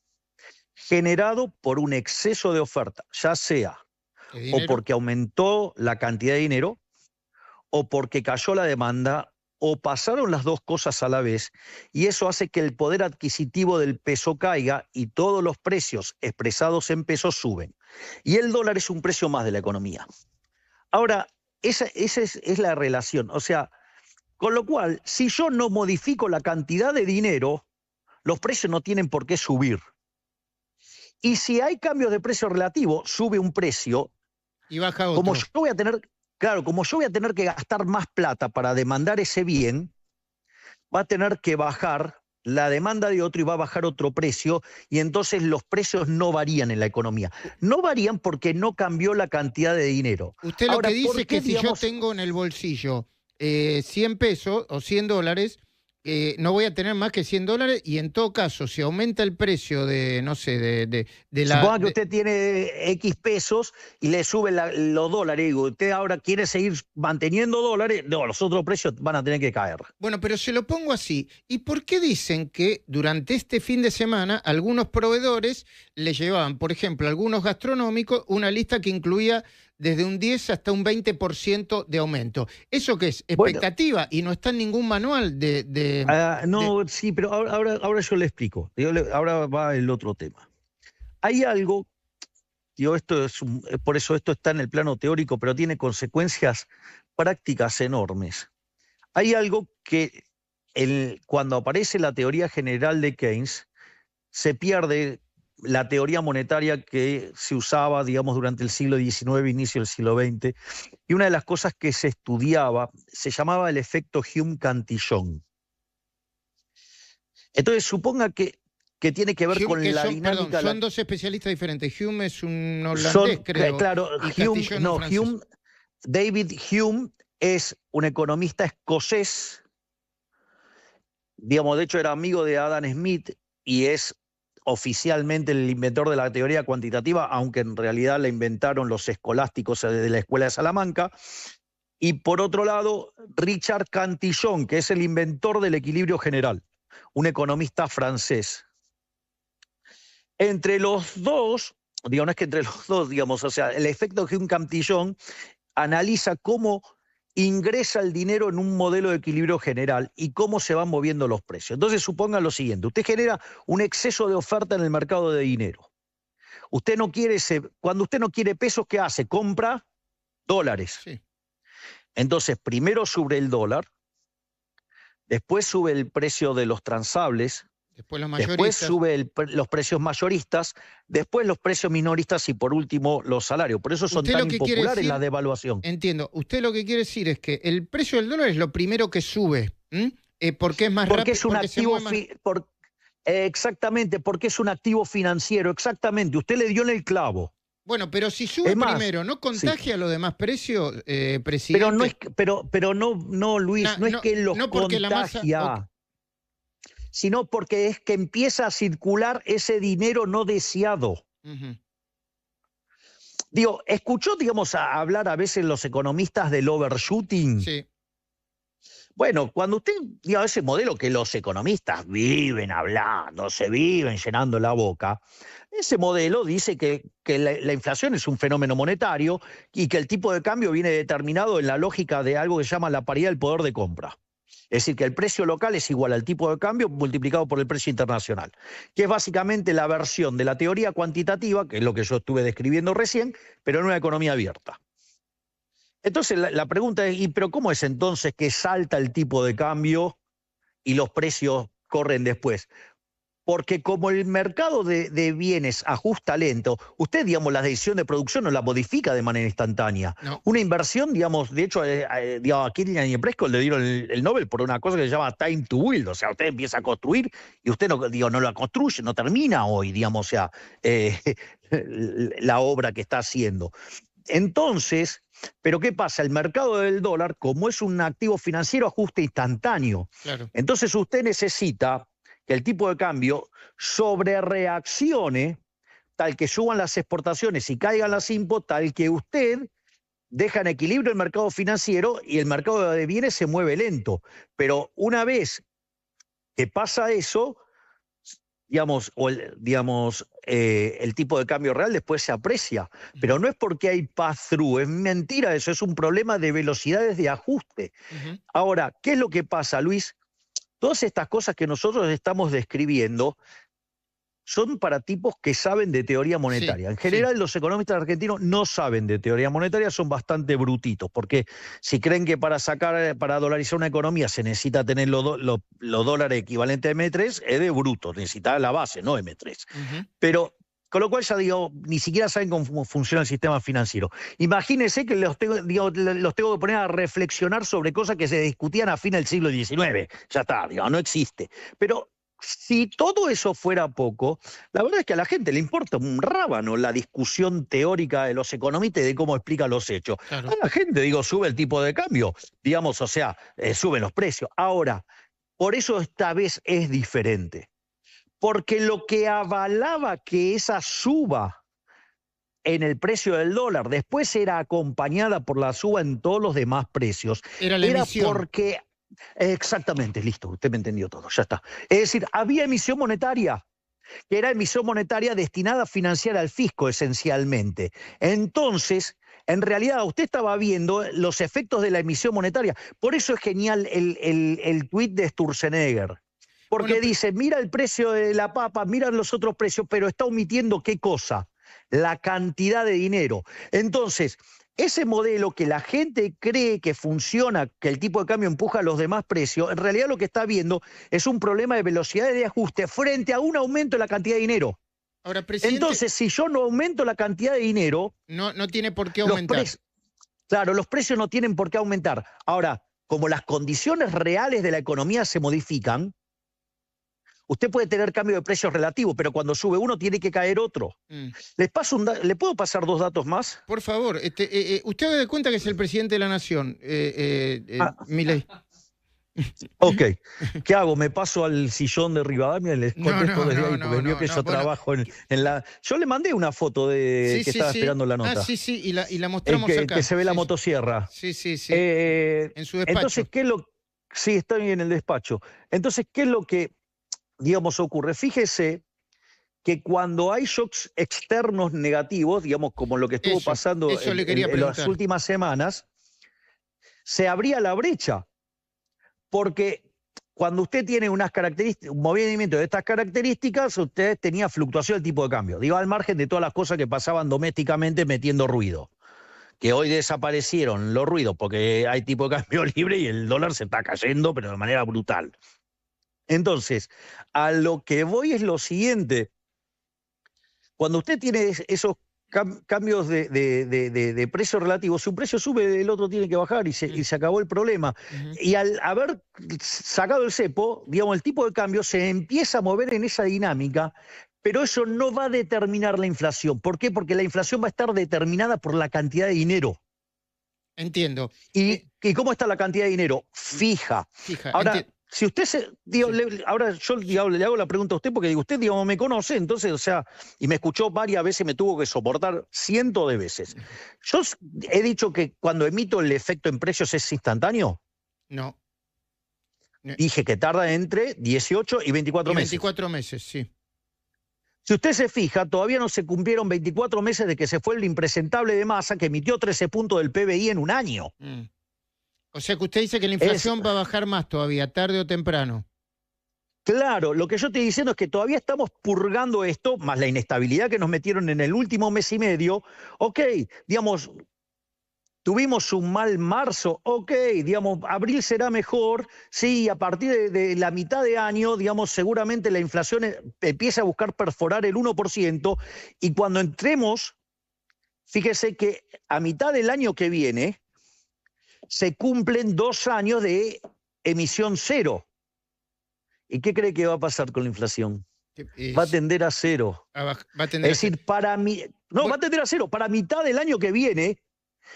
generado por un exceso de oferta, ya sea ¿De o dinero? porque aumentó la cantidad de dinero, o porque cayó la demanda, o pasaron las dos cosas a la vez, y eso hace que el poder adquisitivo del peso caiga y todos los precios expresados en pesos suben. Y el dólar es un precio más de la economía. Ahora, esa es la relación. O sea, con lo cual, si yo no modifico la cantidad de dinero, los precios no tienen por qué subir. Y si hay cambios de precio relativo, sube un precio, Y baja como otro. yo voy a tener, claro, como yo voy a tener que gastar más plata para demandar ese bien, va a tener que bajar la demanda de otro y va a bajar otro precio, y entonces los precios no varían en la economía. No varían porque no cambió la cantidad de dinero. Usted lo que Ahora, dice ¿por es que qué, si yo digamos, tengo en el bolsillo 100 pesos o 100 dólares, no voy a tener más que 100 dólares y en todo caso, si aumenta el precio de, no sé, de la... suponga que usted tiene X pesos y le suben los dólares, digo, usted ahora quiere seguir manteniendo dólares, no, los otros precios van a tener que caer. Bueno, pero se lo pongo así. ¿Y por qué dicen que durante este fin de semana algunos proveedores le llevaban, por ejemplo, algunos gastronómicos, una lista que incluía desde un 10 hasta un 20% de aumento? ¿Eso qué es? Bueno, Expectativa y no está en ningún manual de... no, sí, pero ahora yo le explico. Ahora va el otro tema. Hay algo, digo, por eso esto está en el plano teórico, pero tiene consecuencias prácticas enormes. Hay algo que cuando aparece la teoría general de Keynes, se pierde la teoría monetaria que se usaba, digamos, durante el siglo XIX, inicio del siglo XX, y una de las cosas que se estudiaba se llamaba el efecto Hume-Cantillon. Entonces, suponga que tiene que ver Hume, con que la son, perdón, dinámica de son la... dos especialistas diferentes. Hume es un holandés, creo, Claro, y Castillon un francés. David Hume es un economista escocés, digamos, de hecho era amigo de Adam Smith y es oficialmente el inventor de la teoría cuantitativa, aunque en realidad la inventaron los escolásticos de la Escuela de Salamanca. Y por otro lado, Richard Cantillon, que es el inventor del equilibrio general, un economista francés. Entre los dos, digo, no es que entre los dos, digamos, o sea, el efecto de un Cantillon analiza cómo ingresa el dinero en un modelo de equilibrio general y cómo se van moviendo los precios. Entonces, supongan lo siguiente, usted genera un exceso de oferta en el mercado de dinero. Cuando usted no quiere pesos, ¿qué hace? Compra dólares. Sí. Entonces, primero sube el dólar, después sube el precio de los transables, Después los mayoristas. después sube los precios mayoristas, después los precios minoristas y por último los salarios. Por eso son tan impopulares las devaluaciones. Entiendo. Usted lo que quiere decir es que el precio del dólar es lo primero que sube. Porque es más rápido. Porque es un activo. Exactamente, porque es un activo financiero. Exactamente. Usted le dio en el clavo. Bueno, pero si sube primero, ¿no contagia los demás precios, presidente? Pero no, Luis, no es que los contagia, sino porque es que empieza a circular ese dinero no deseado. Digo, escuchó, digamos, a hablar a veces los economistas del overshooting. Sí. Bueno, cuando usted, diga, ese modelo que los economistas viven hablando, se viven llenando la boca, ese modelo dice que la inflación es un fenómeno monetario y que el tipo de cambio viene determinado en la lógica de algo que se llama la paridad del poder de compra. Es decir, que el precio local es igual al tipo de cambio multiplicado por el precio internacional, que es básicamente la versión de la teoría cuantitativa, que es lo que yo estuve describiendo recién, pero en una economía abierta. Entonces la pregunta es, ¿pero cómo es entonces que salta el tipo de cambio y los precios corren después? Porque como el mercado de bienes ajusta lento, usted, digamos, la decisión de producción no la modifica de manera instantánea. No. Una inversión, digamos, de hecho, a Kirchner Prescott le dieron el Nobel por una cosa que se llama time to build. O sea, usted empieza a construir y usted no la construye, no termina hoy, digamos, o sea, la obra que está haciendo. Entonces, ¿pero qué pasa? El mercado del dólar, como es un activo financiero, ajuste instantáneo. Claro. Entonces usted necesita que el tipo de cambio sobrereaccione, tal que suban las exportaciones y caigan las imports, tal que usted deja en equilibrio el mercado financiero y el mercado de bienes se mueve lento. Pero una vez que pasa eso, el tipo de cambio real después se aprecia. Pero no es porque hay pass-through, es mentira eso, es un problema de velocidades de ajuste. Ahora, ¿qué es lo que pasa, Luis? Todas estas cosas que nosotros estamos describiendo son para tipos que saben de teoría monetaria. En general, los economistas argentinos no saben de teoría monetaria, son bastante brutitos, porque si creen que para dolarizar una economía se necesita tener los dólares equivalentes a M3, es de bruto, necesita la base, no M3. Pero, con lo cual ya digo, ni siquiera saben cómo funciona el sistema financiero. Imagínense que los tengo que poner a reflexionar sobre cosas que se discutían a fines del siglo XIX. Ya está, no existe. Pero si todo eso fuera poco, la verdad es que a la gente le importa un rábano la discusión teórica de los economistas y de cómo explican los hechos. Claro. A la gente, sube el tipo de cambio, o sea, suben los precios. Ahora, por eso esta vez es diferente. Porque lo que avalaba que esa suba en el precio del dólar después era acompañada por la suba en todos los demás precios, era porque... Exactamente, listo, usted me entendió todo, ya está. Es decir, había emisión monetaria, que era emisión monetaria destinada a financiar al fisco esencialmente. Entonces, en realidad, usted estaba viendo los efectos de la emisión monetaria. Por eso es genial el tuit de Sturzenegger. Porque dice, mira el precio de la papa, mira los otros precios, pero está omitiendo ¿qué cosa? La cantidad de dinero. Entonces, ese modelo que la gente cree que funciona, que el tipo de cambio empuja a los demás precios, en realidad lo que está viendo es un problema de velocidad de ajuste frente a un aumento de la cantidad de dinero. Ahora, presidente, entonces, si yo no aumento la cantidad de dinero... No tiene por qué aumentar. Claro, los precios no tienen por qué aumentar. Ahora, como las condiciones reales de la economía se modifican, usted puede tener cambio de precios relativo, pero cuando sube uno tiene que caer otro. ¿Le puedo pasar 2 datos más? Por favor. Usted haga de cuenta que es el presidente de la Nación, Milei. Ok, ¿qué hago? ¿Me paso al sillón de Rivadavia y les contesto desde ahí? Porque vio que yo trabajo en la... Yo le mandé una foto de que estaba esperando la nota. Sí, y la mostramos acá. Que se ve la motosierra. Sí. En su despacho. Entonces, Sí, estoy en el despacho. Entonces, ¿qué es lo que, digamos, ocurre? Fíjese que cuando hay shocks externos negativos, digamos, como lo que estuvo pasando en las últimas semanas, se abría la brecha. Porque cuando usted tiene unas características, un movimiento de estas características, usted tenía fluctuación del tipo de cambio. Digo, al margen de todas las cosas que pasaban domésticamente metiendo ruido. Que hoy desaparecieron los ruidos porque hay tipo de cambio libre y el dólar se está cayendo, pero de manera brutal. Entonces, a lo que voy es lo siguiente. Cuando usted tiene esos cambios de precio relativo, si un precio sube, el otro tiene que bajar y se acabó el problema. Y al haber sacado el cepo, digamos, el tipo de cambio se empieza a mover en esa dinámica, pero eso no va a determinar la inflación. ¿Por qué? Porque la inflación va a estar determinada por la cantidad de dinero. Entiendo. ¿Y cómo está la cantidad de dinero? Fija. Ahora, si usted ahora yo le hago la pregunta a usted porque digo, usted digamos, me conoce, entonces, o sea, y me escuchó varias veces, me tuvo que soportar cientos de veces. Yo he dicho que cuando emito el efecto en precios es instantáneo. No. Dije que tarda entre 18 y 24 meses. 24 meses, sí. Si usted se fija, todavía no se cumplieron 24 meses de que se fue el impresentable de Massa, que emitió 13 puntos del PBI en un año. O sea que usted dice que la inflación va a bajar más todavía, tarde o temprano. Claro, lo que yo estoy diciendo es que todavía estamos purgando esto, más la inestabilidad que nos metieron en el último mes y medio. Ok, digamos, tuvimos un mal marzo, ok, digamos, abril será mejor, sí, a partir de la mitad de año, digamos, seguramente la inflación empieza a buscar perforar el 1%, y cuando entremos, fíjese que a mitad del año que viene, se cumplen 2 años de emisión cero. ¿Y qué cree que va a pasar con la inflación? Va a tender a cero. Es decir, va a tender a cero. Para mitad del año que viene,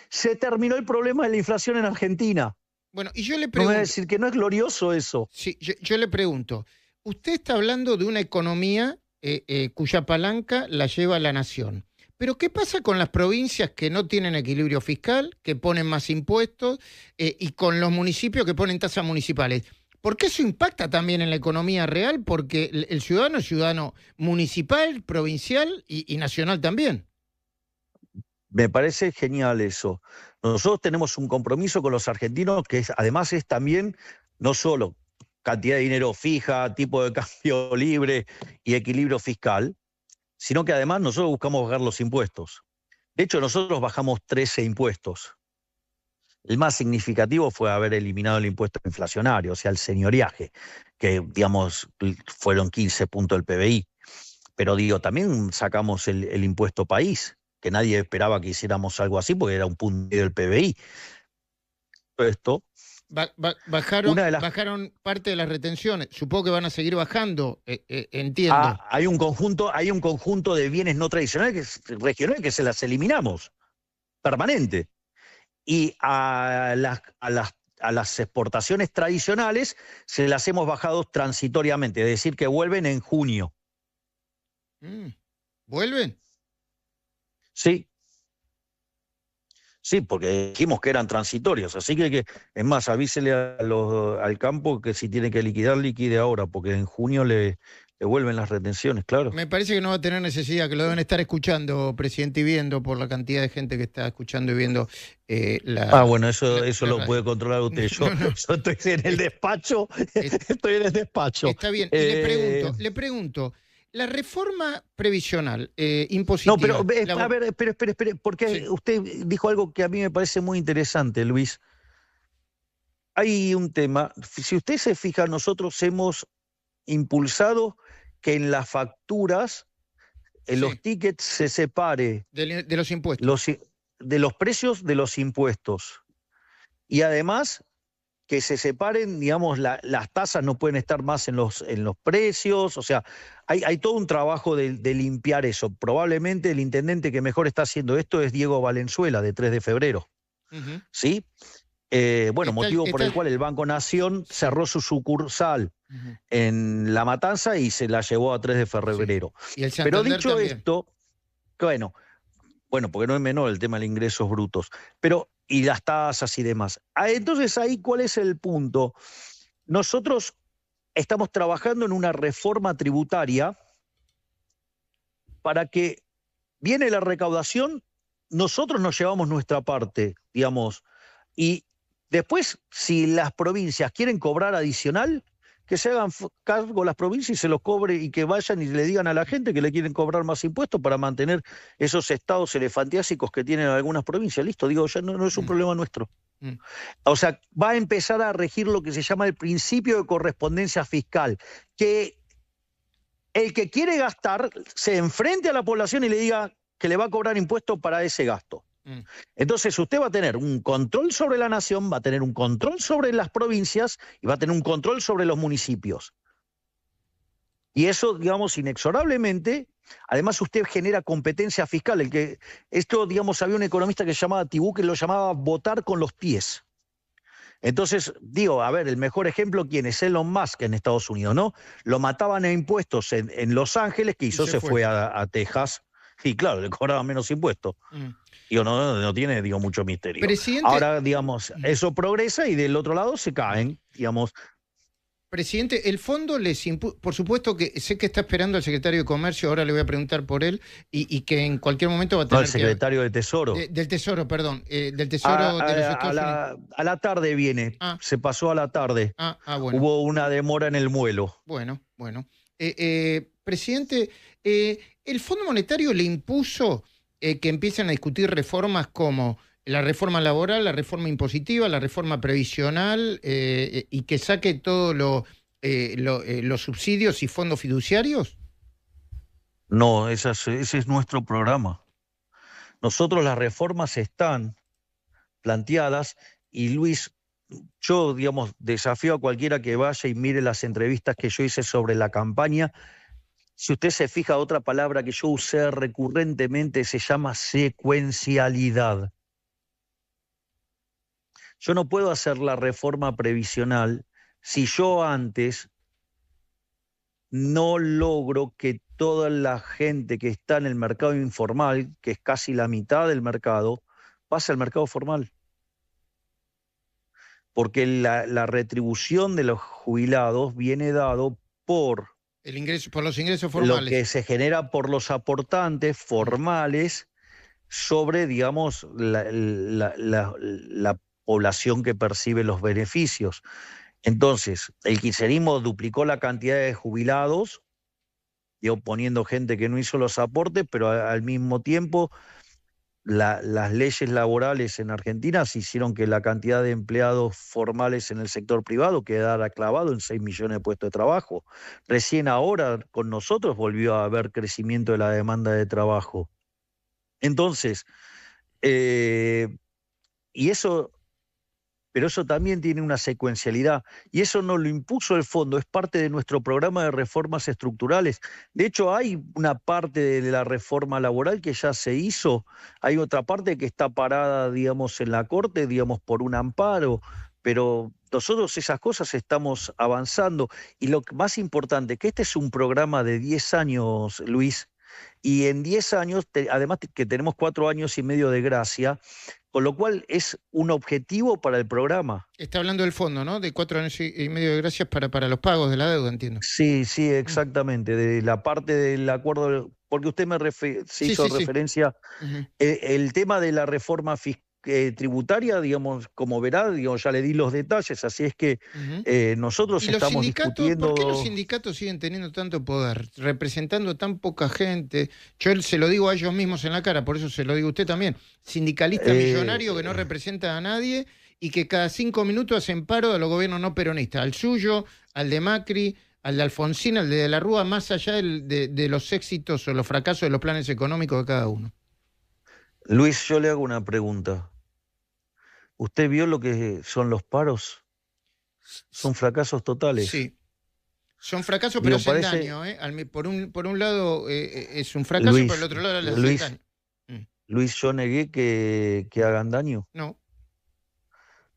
se terminó el problema de la inflación en Argentina. Bueno, y yo le pregunto... No me va a decir que no es glorioso eso. Sí, yo le pregunto, usted está hablando de una economía cuya palanca la lleva la nación. Pero ¿qué pasa con las provincias que no tienen equilibrio fiscal, que ponen más impuestos, y con los municipios que ponen tasas municipales? Porque eso impacta también en la economía real, porque el ciudadano es ciudadano municipal, provincial y nacional también. Me parece genial eso. Nosotros tenemos un compromiso con los argentinos que además es también no solo cantidad de dinero fija, tipo de cambio libre y equilibrio fiscal, sino que además nosotros buscamos bajar los impuestos. De hecho, nosotros bajamos 13 impuestos. El más significativo fue haber eliminado el impuesto inflacionario, o sea, el señoriaje, que, digamos, fueron 15 puntos del PBI. Pero, digo, también sacamos el impuesto país, que nadie esperaba que hiciéramos algo así, porque era un punto del PBI. Esto... Bajaron parte de las retenciones. Supongo que van a seguir bajando, entiendo. Hay un conjunto de bienes no tradicionales, regionales, que se las eliminamos, permanente. Y a las exportaciones tradicionales se las hemos bajado transitoriamente, es decir, que vuelven en junio. ¿Vuelven? Sí. Sí, porque dijimos que eran transitorios, así que es más, avísele al campo que si tiene que liquidar, liquide ahora, porque en junio le vuelven las retenciones, claro. Me parece que no va a tener necesidad, que lo deben estar escuchando, presidente, y viendo por la cantidad de gente que está escuchando y viendo bueno, eso lo puede controlar usted. Yo estoy en el despacho, estoy en el despacho. Está bien, y le pregunto, la reforma previsional impositiva... No, pero a ver, espere, porque usted dijo algo que a mí me parece muy interesante, Luis. Hay un tema, si usted se fija, nosotros hemos impulsado que en las facturas, en los tickets se separe... De los impuestos. De los precios de los impuestos. Y además... que se separen, digamos, las tasas no pueden estar más en los precios, o sea, hay todo un trabajo de limpiar eso. Probablemente el intendente que mejor está haciendo esto es Diego Valenzuela, de 3 de febrero, ¿sí? Motivo por el cual el Banco Nación cerró su sucursal en La Matanza y se la llevó a 3 de febrero. Sí. Y el Pero Santander dicho también. esto, bueno, porque no es menor el tema de los ingresos brutos, y las tasas y demás. Entonces ahí, ¿cuál es el punto? Nosotros estamos trabajando en una reforma tributaria para que viene la recaudación, nosotros nos llevamos nuestra parte, digamos, y después, si las provincias quieren cobrar adicional, que se hagan cargo las provincias y se los cobre y que vayan y le digan a la gente que le quieren cobrar más impuestos para mantener esos estados elefantiásicos que tienen algunas provincias. Listo, digo, ya no es un problema nuestro. O sea, va a empezar a regir lo que se llama el principio de correspondencia fiscal, que el que quiere gastar se enfrente a la población y le diga que le va a cobrar impuestos para ese gasto. Entonces usted va a tener un control sobre la nación, va a tener un control sobre las provincias y va a tener un control sobre los municipios. Y eso, digamos, inexorablemente, además usted genera competencia fiscal. Esto, digamos, había un economista que se llamaba Tibú que lo llamaba votar con los pies. Entonces, digo, a ver, el mejor ejemplo, ¿quién es? Elon Musk en Estados Unidos, ¿no? Lo mataban a impuestos en Los Ángeles, ¿qué hizo? Se fue a Texas y claro, le cobraban menos impuestos. Digo, no tiene, mucho misterio. Presidente, ahora, digamos, eso progresa y del otro lado se caen, digamos. Presidente, el fondo por supuesto que sé que está esperando al secretario de Comercio, ahora le voy a preguntar por él, y que en cualquier momento va a tener el secretario de Tesoro. Del Tesoro, perdón, del Tesoro de los Estados Unidos. A la tarde viene, se pasó a la tarde. Bueno. Hubo una demora en el vuelo. Bueno. Presidente, ¿el Fondo Monetario le impuso que empiecen a discutir reformas como la reforma laboral, la reforma impositiva, la reforma previsional y que saque todos los subsidios y fondos fiduciarios? No, ese es nuestro programa. Nosotros las reformas están planteadas y Luis, yo, desafío a cualquiera que vaya y mire las entrevistas que yo hice sobre la campaña. Si usted se fija, otra palabra que yo usé recurrentemente se llama secuencialidad. Yo no puedo hacer la reforma previsional si yo antes no logro que toda la gente que está en el mercado informal, que es casi la mitad del mercado, pase al mercado formal. Porque la retribución de los jubilados viene dado por los ingresos formales. Lo que se genera por los aportantes formales sobre, la población que percibe los beneficios. Entonces, el kirchnerismo duplicó la cantidad de jubilados, poniendo gente que no hizo los aportes, pero al mismo tiempo las leyes laborales en Argentina se hicieron que la cantidad de empleados formales en el sector privado quedara clavado en 6 millones de puestos de trabajo. Recién ahora con nosotros volvió a haber crecimiento de la demanda de trabajo. Entonces, pero eso también tiene una secuencialidad y eso no lo impuso el fondo, es parte de nuestro programa de reformas estructurales. De hecho, hay una parte de la reforma laboral que ya se hizo, hay otra parte que está parada, en la Corte, por un amparo, pero nosotros esas cosas estamos avanzando. Y lo más importante, que este es un programa de 10 años, Luis, y en 10 años, además que tenemos 4 años y medio de gracia, con lo cual es un objetivo para el programa. Está hablando del fondo, ¿no? De 4 años y medio de gracias para los pagos de la deuda, entiendo. Sí, exactamente. De la parte del acuerdo, porque usted hizo referencia, el tema de la reforma tributaria, como verá, ya le di los detalles, así es que nosotros estamos discutiendo. ¿Por qué los sindicatos siguen teniendo tanto poder, representando tan poca gente? Yo se lo digo a ellos mismos en la cara, por eso se lo digo a usted también. Sindicalista millonario que no representa a nadie y que cada 5 minutos hacen paro a los gobiernos no peronistas, al suyo, al de Macri, al de Alfonsín, al de la Rúa, más allá de los éxitos o los fracasos de los planes económicos de cada uno. Luis, yo le hago una pregunta. ¿Usted vio lo que son los paros? Son fracasos totales. Sí. Son fracasos, pero hacen daño. Por un lado es un fracaso, Luis, por el otro lado le hacen daño. Luis, yo negué que hagan daño. No.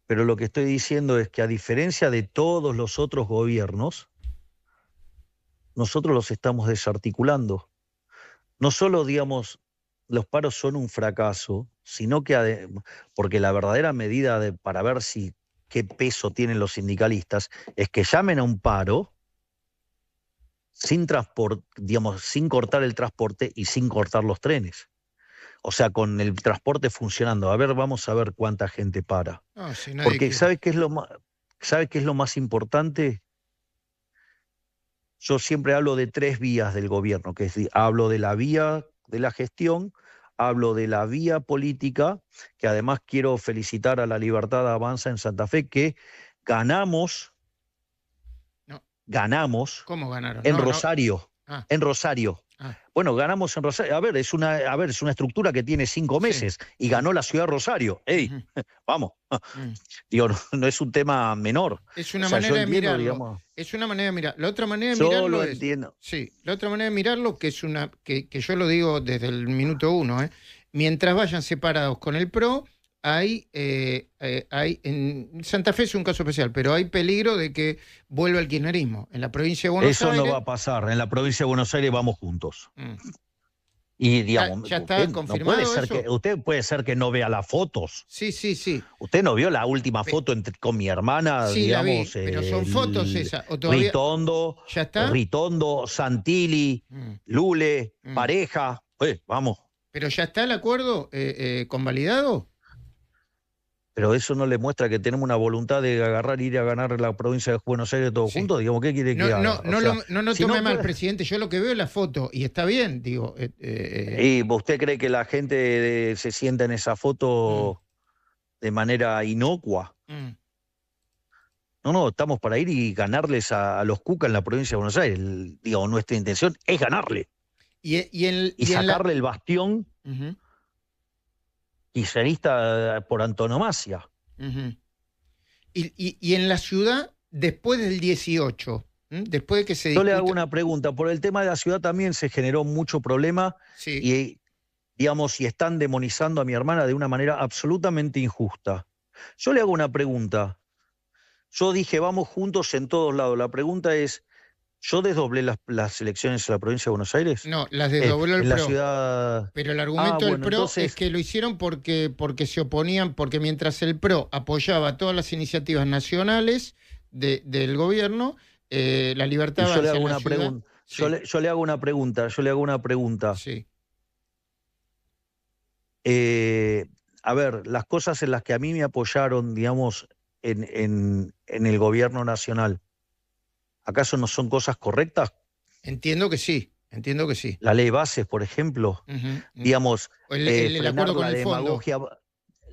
pero lo que estoy diciendo es que a diferencia de todos los otros gobiernos, nosotros los estamos desarticulando. No solo, digamos, los paros son un fracaso, sino que, porque la verdadera medida para ver qué peso tienen los sindicalistas es que llamen a un paro sin sin cortar el transporte y sin cortar los trenes. O sea, con el transporte funcionando. A ver, vamos a ver cuánta gente para. No, si nadie Porque quiere. ¿sabe qué es lo más importante? Yo siempre hablo de 3 vías del gobierno, que es, hablo de la vía de la gestión, hablo de la vía política, que además quiero felicitar a la Libertad Avanza en Santa Fe, que ganamos ¿Cómo ganaron? en Rosario, Ah. en Rosario. Bueno, ganamos en Rosario. A ver, es una estructura que tiene 5 meses y ganó la ciudad de Rosario. ¡Ey! Vamos. Digo, no es un tema menor. Es una manera de mirarlo. Digamos, es una manera de mirarlo. La otra manera de mirarlo lo entiendo. Sí, la otra manera de mirarlo, que es que yo lo digo desde el minuto 1, mientras vayan separados con el PRO, hay en Santa Fe es un caso especial, pero hay peligro de que vuelva el kirchnerismo. En la provincia de Buenos Aires... Eso no va a pasar. En la provincia de Buenos Aires vamos juntos. Y digamos, ya está confirmado usted puede ser que no vea las fotos. Sí. Usted no vio la última foto con mi hermana, sí, digamos. La vi, pero son fotos esas. ¿O todavía... ¿Ya está? Ritondo, Santilli, Lule, Pareja. Vamos. ¿Pero ya está el acuerdo convalidado? Pero eso no le muestra que tenemos una voluntad de ir a ganar la provincia de Buenos Aires todos juntos. Digamos, ¿qué quiere que haga? No tome mal, presidente. Yo lo que veo es la foto y está bien, digo. ¿Y usted cree que la gente se sienta en esa foto de manera inocua? No, estamos para ir y ganarles a los Cuca en la provincia de Buenos Aires. Digo, nuestra intención es ganarle. Y sacarle el bastión kirchnerista por antonomasia. Y en la ciudad, después del 18, después de que se discuta... Yo le hago una pregunta. Por el tema de la ciudad también se generó mucho problema y, digamos, y están demonizando a mi hermana de una manera absolutamente injusta. Yo le hago una pregunta. Yo dije, vamos juntos en todos lados. La pregunta es, ¿yo desdoblé las elecciones en la provincia de Buenos Aires? No, las desdobló el PRO. La ciudad... Pero el argumento del PRO es que lo hicieron porque se oponían, porque mientras el PRO apoyaba todas las iniciativas nacionales del gobierno, la libertad... Yo le hago una pregunta. Yo le hago una pregunta. Sí. A ver, las cosas en las que a mí me apoyaron, digamos, en el gobierno nacional, ¿acaso no son cosas correctas? Entiendo que sí. La ley bases, por ejemplo, digamos, el acuerdo con el demagogia,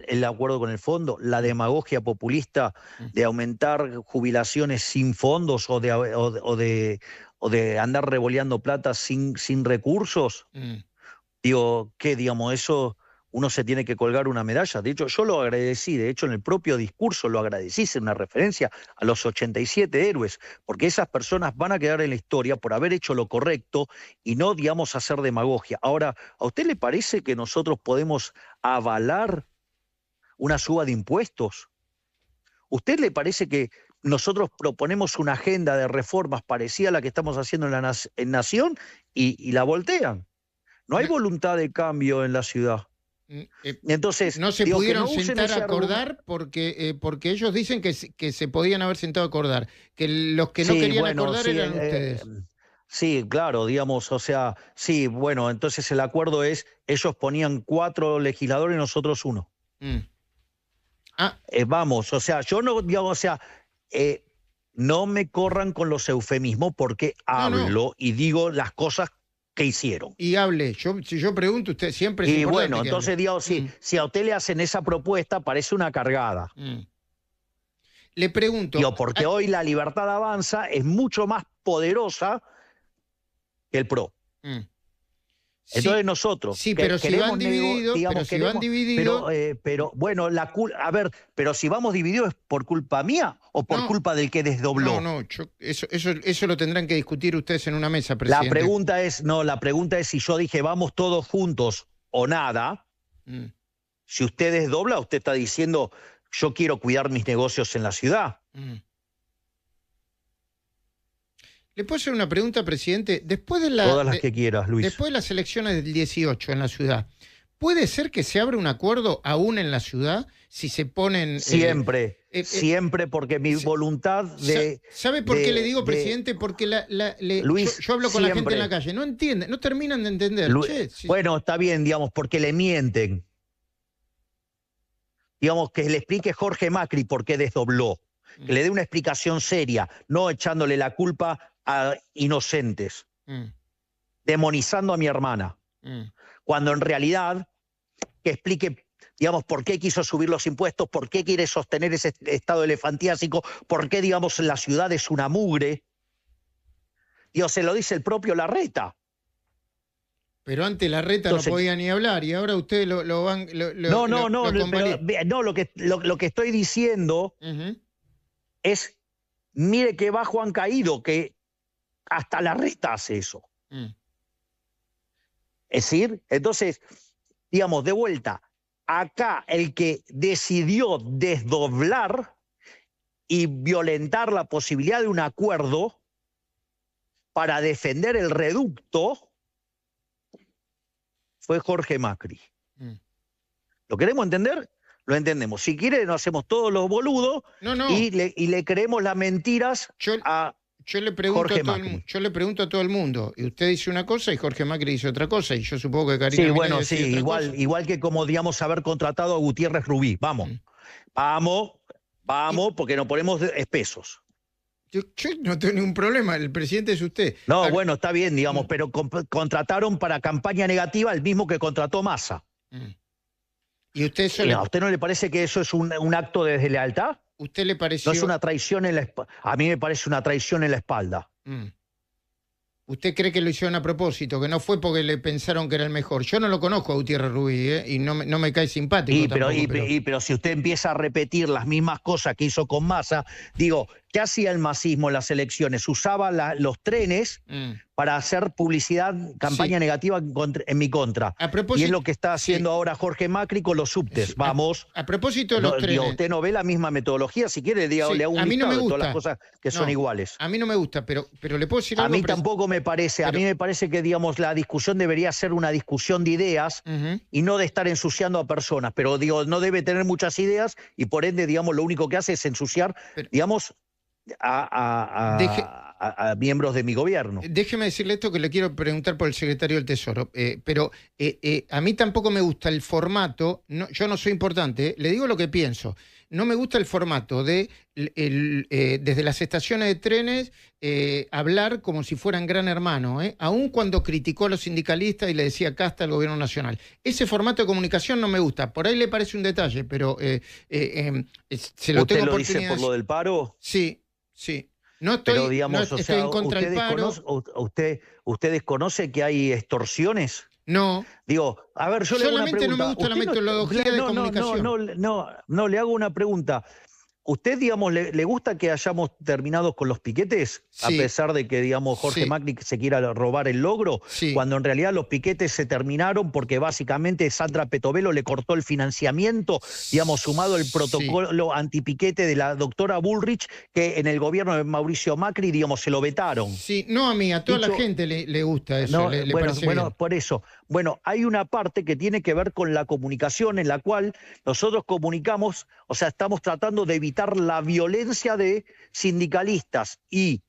el acuerdo con el fondo, la demagogia populista de aumentar jubilaciones sin fondos o de andar revoleando plata sin recursos. Digo, ¿qué? Digamos, eso uno se tiene que colgar una medalla. De hecho, yo lo agradecí, de hecho, en el propio discurso lo agradecí, es una referencia a los 87 héroes, porque esas personas van a quedar en la historia por haber hecho lo correcto y no, digamos, hacer demagogia. Ahora, ¿a usted le parece que nosotros podemos avalar una suba de impuestos? ¿Usted le parece que nosotros proponemos una agenda de reformas parecida a la que estamos haciendo en Nación y la voltean? No hay voluntad de cambio en la ciudad. Entonces, no se pudieron sentar a acordar porque ellos dicen que se podían haber sentado a acordar, que los que no querían acordar eran ustedes. Sí, claro, digamos, o sea, sí, bueno, entonces el acuerdo es, ellos ponían 4 legisladores y nosotros 1. Vamos, o sea, yo no, digamos, o sea, no me corran con los eufemismos porque hablo y digo las cosas que hicieron. Y hable, si yo pregunto, usted siempre es importante. Y bueno, entonces digo, si a usted le hacen esa propuesta, parece una cargada. Le pregunto... Digo, porque hoy la Libertad Avanza es mucho más poderosa que el PRO. Entonces nosotros... Sí, pero si van divididos... Pero bueno, a ver, pero si vamos divididos, ¿es por culpa mía o por culpa del que desdobló? No, eso lo tendrán que discutir ustedes en una mesa, presidente. La pregunta es si yo dije vamos todos juntos o nada. Si usted desdobla, usted está diciendo yo quiero cuidar mis negocios en la ciudad. ¿Le puedo hacer una pregunta, presidente? Todas las que quieras, Luis. Después de las elecciones del 18 en la ciudad, ¿puede ser que se abra un acuerdo aún en la ciudad si se ponen... Siempre, siempre, porque mi voluntad de... ¿Sabe por qué le digo, presidente? Porque Luis, yo hablo con la gente en la calle, no entienden, no terminan de entender. Bueno, está bien, digamos, porque le mienten. Digamos, que le explique Jorge Macri por qué desdobló. Que le dé una explicación seria, no echándole la culpa a inocentes, demonizando a mi hermana, cuando en realidad que explique, digamos, por qué quiso subir los impuestos, por qué quiere sostener ese estado elefantiásico, por qué, digamos, la ciudad es una mugre. Dios, se lo dice el propio Larreta. Pero antes Larreta no podía ni hablar y ahora ustedes lo van... No, lo que estoy diciendo es, mire qué bajo han caído, que hasta Larreta hace eso. Es decir, entonces, digamos, de vuelta, acá el que decidió desdoblar y violentar la posibilidad de un acuerdo para defender el reducto fue Jorge Macri. ¿Lo queremos entender? Lo entendemos. Si quiere, nos hacemos todos los boludos y le creemos las mentiras a Jorge Macri. Yo le pregunto a todo el mundo, y usted dice una cosa y Jorge Macri dice otra cosa, y yo supongo que Karina... Sí, bueno, sí, igual que como, digamos, haber contratado a Gutiérrez Rubí. Vamos, porque nos ponemos espesos. Yo no tengo ningún problema, el presidente es usted. No, bueno, está bien, digamos, pero contrataron para campaña negativa el mismo que contrató Massa. ¿Y usted ¿A usted no le parece que eso es un acto de deslealtad? ¿Usted le pareció...? No es una traición en la espalda. A mí me parece una traición en la espalda. ¿Usted cree que lo hicieron a propósito, que no fue porque le pensaron que era el mejor? Yo no lo conozco a Gutiérrez Rubí, y no me cae simpático pero si usted empieza a repetir las mismas cosas que hizo con Massa, digo, ¿qué hacía el masismo en las elecciones? Usaba los trenes para hacer publicidad, campaña negativa en mi contra. Y es lo que está haciendo ahora Jorge Macri con los subtes. Vamos. A propósito de los trenes. Usted no ve la misma metodología, si quiere le hago un listado de todas las cosas que son iguales. A mí no me gusta, pero le puedo decir algo. A mí tampoco me parece. A mí me parece que, digamos, la discusión debería ser una discusión de ideas y no de estar ensuciando a personas. Pero, digo, no debe tener muchas ideas y, por ende, digamos, lo único que hace es ensuciar, digamos, a miembros de mi gobierno. Déjeme decirle esto que le quiero preguntar por el secretario del Tesoro, pero a mí tampoco me gusta el formato, yo no soy importante, le digo lo que pienso, no me gusta el formato de desde las estaciones de trenes hablar como si fueran Gran Hermano, aun cuando criticó a los sindicalistas y le decía acá está el gobierno nacional. Ese formato de comunicación no me gusta, por ahí le parece un detalle, pero se lo tengo ¿Usted lo dice por lo del paro? Sí. No estoy, pero, digamos, estoy en contra del paro. ¿Usted desconoce que hay extorsiones? No. Digo, a ver, yo le hago una pregunta. Solamente no me gusta la metodología de comunicación. No, le hago una pregunta. ¿Usted, digamos, le gusta que hayamos terminado con los piquetes? Sí. A pesar de que, digamos, Jorge Macri se quiera robar el logro, cuando en realidad los piquetes se terminaron porque básicamente Sandra Petovelo le cortó el financiamiento, digamos, sumado el protocolo antipiquete de la doctora Bullrich, que en el gobierno de Mauricio Macri, digamos, se lo vetaron. Sí, no a mí, a toda la gente le gusta eso. Bueno, por eso. Bueno, hay una parte que tiene que ver con la comunicación en la cual nosotros comunicamos, o sea, estamos tratando de evitar la violencia de sindicalistas y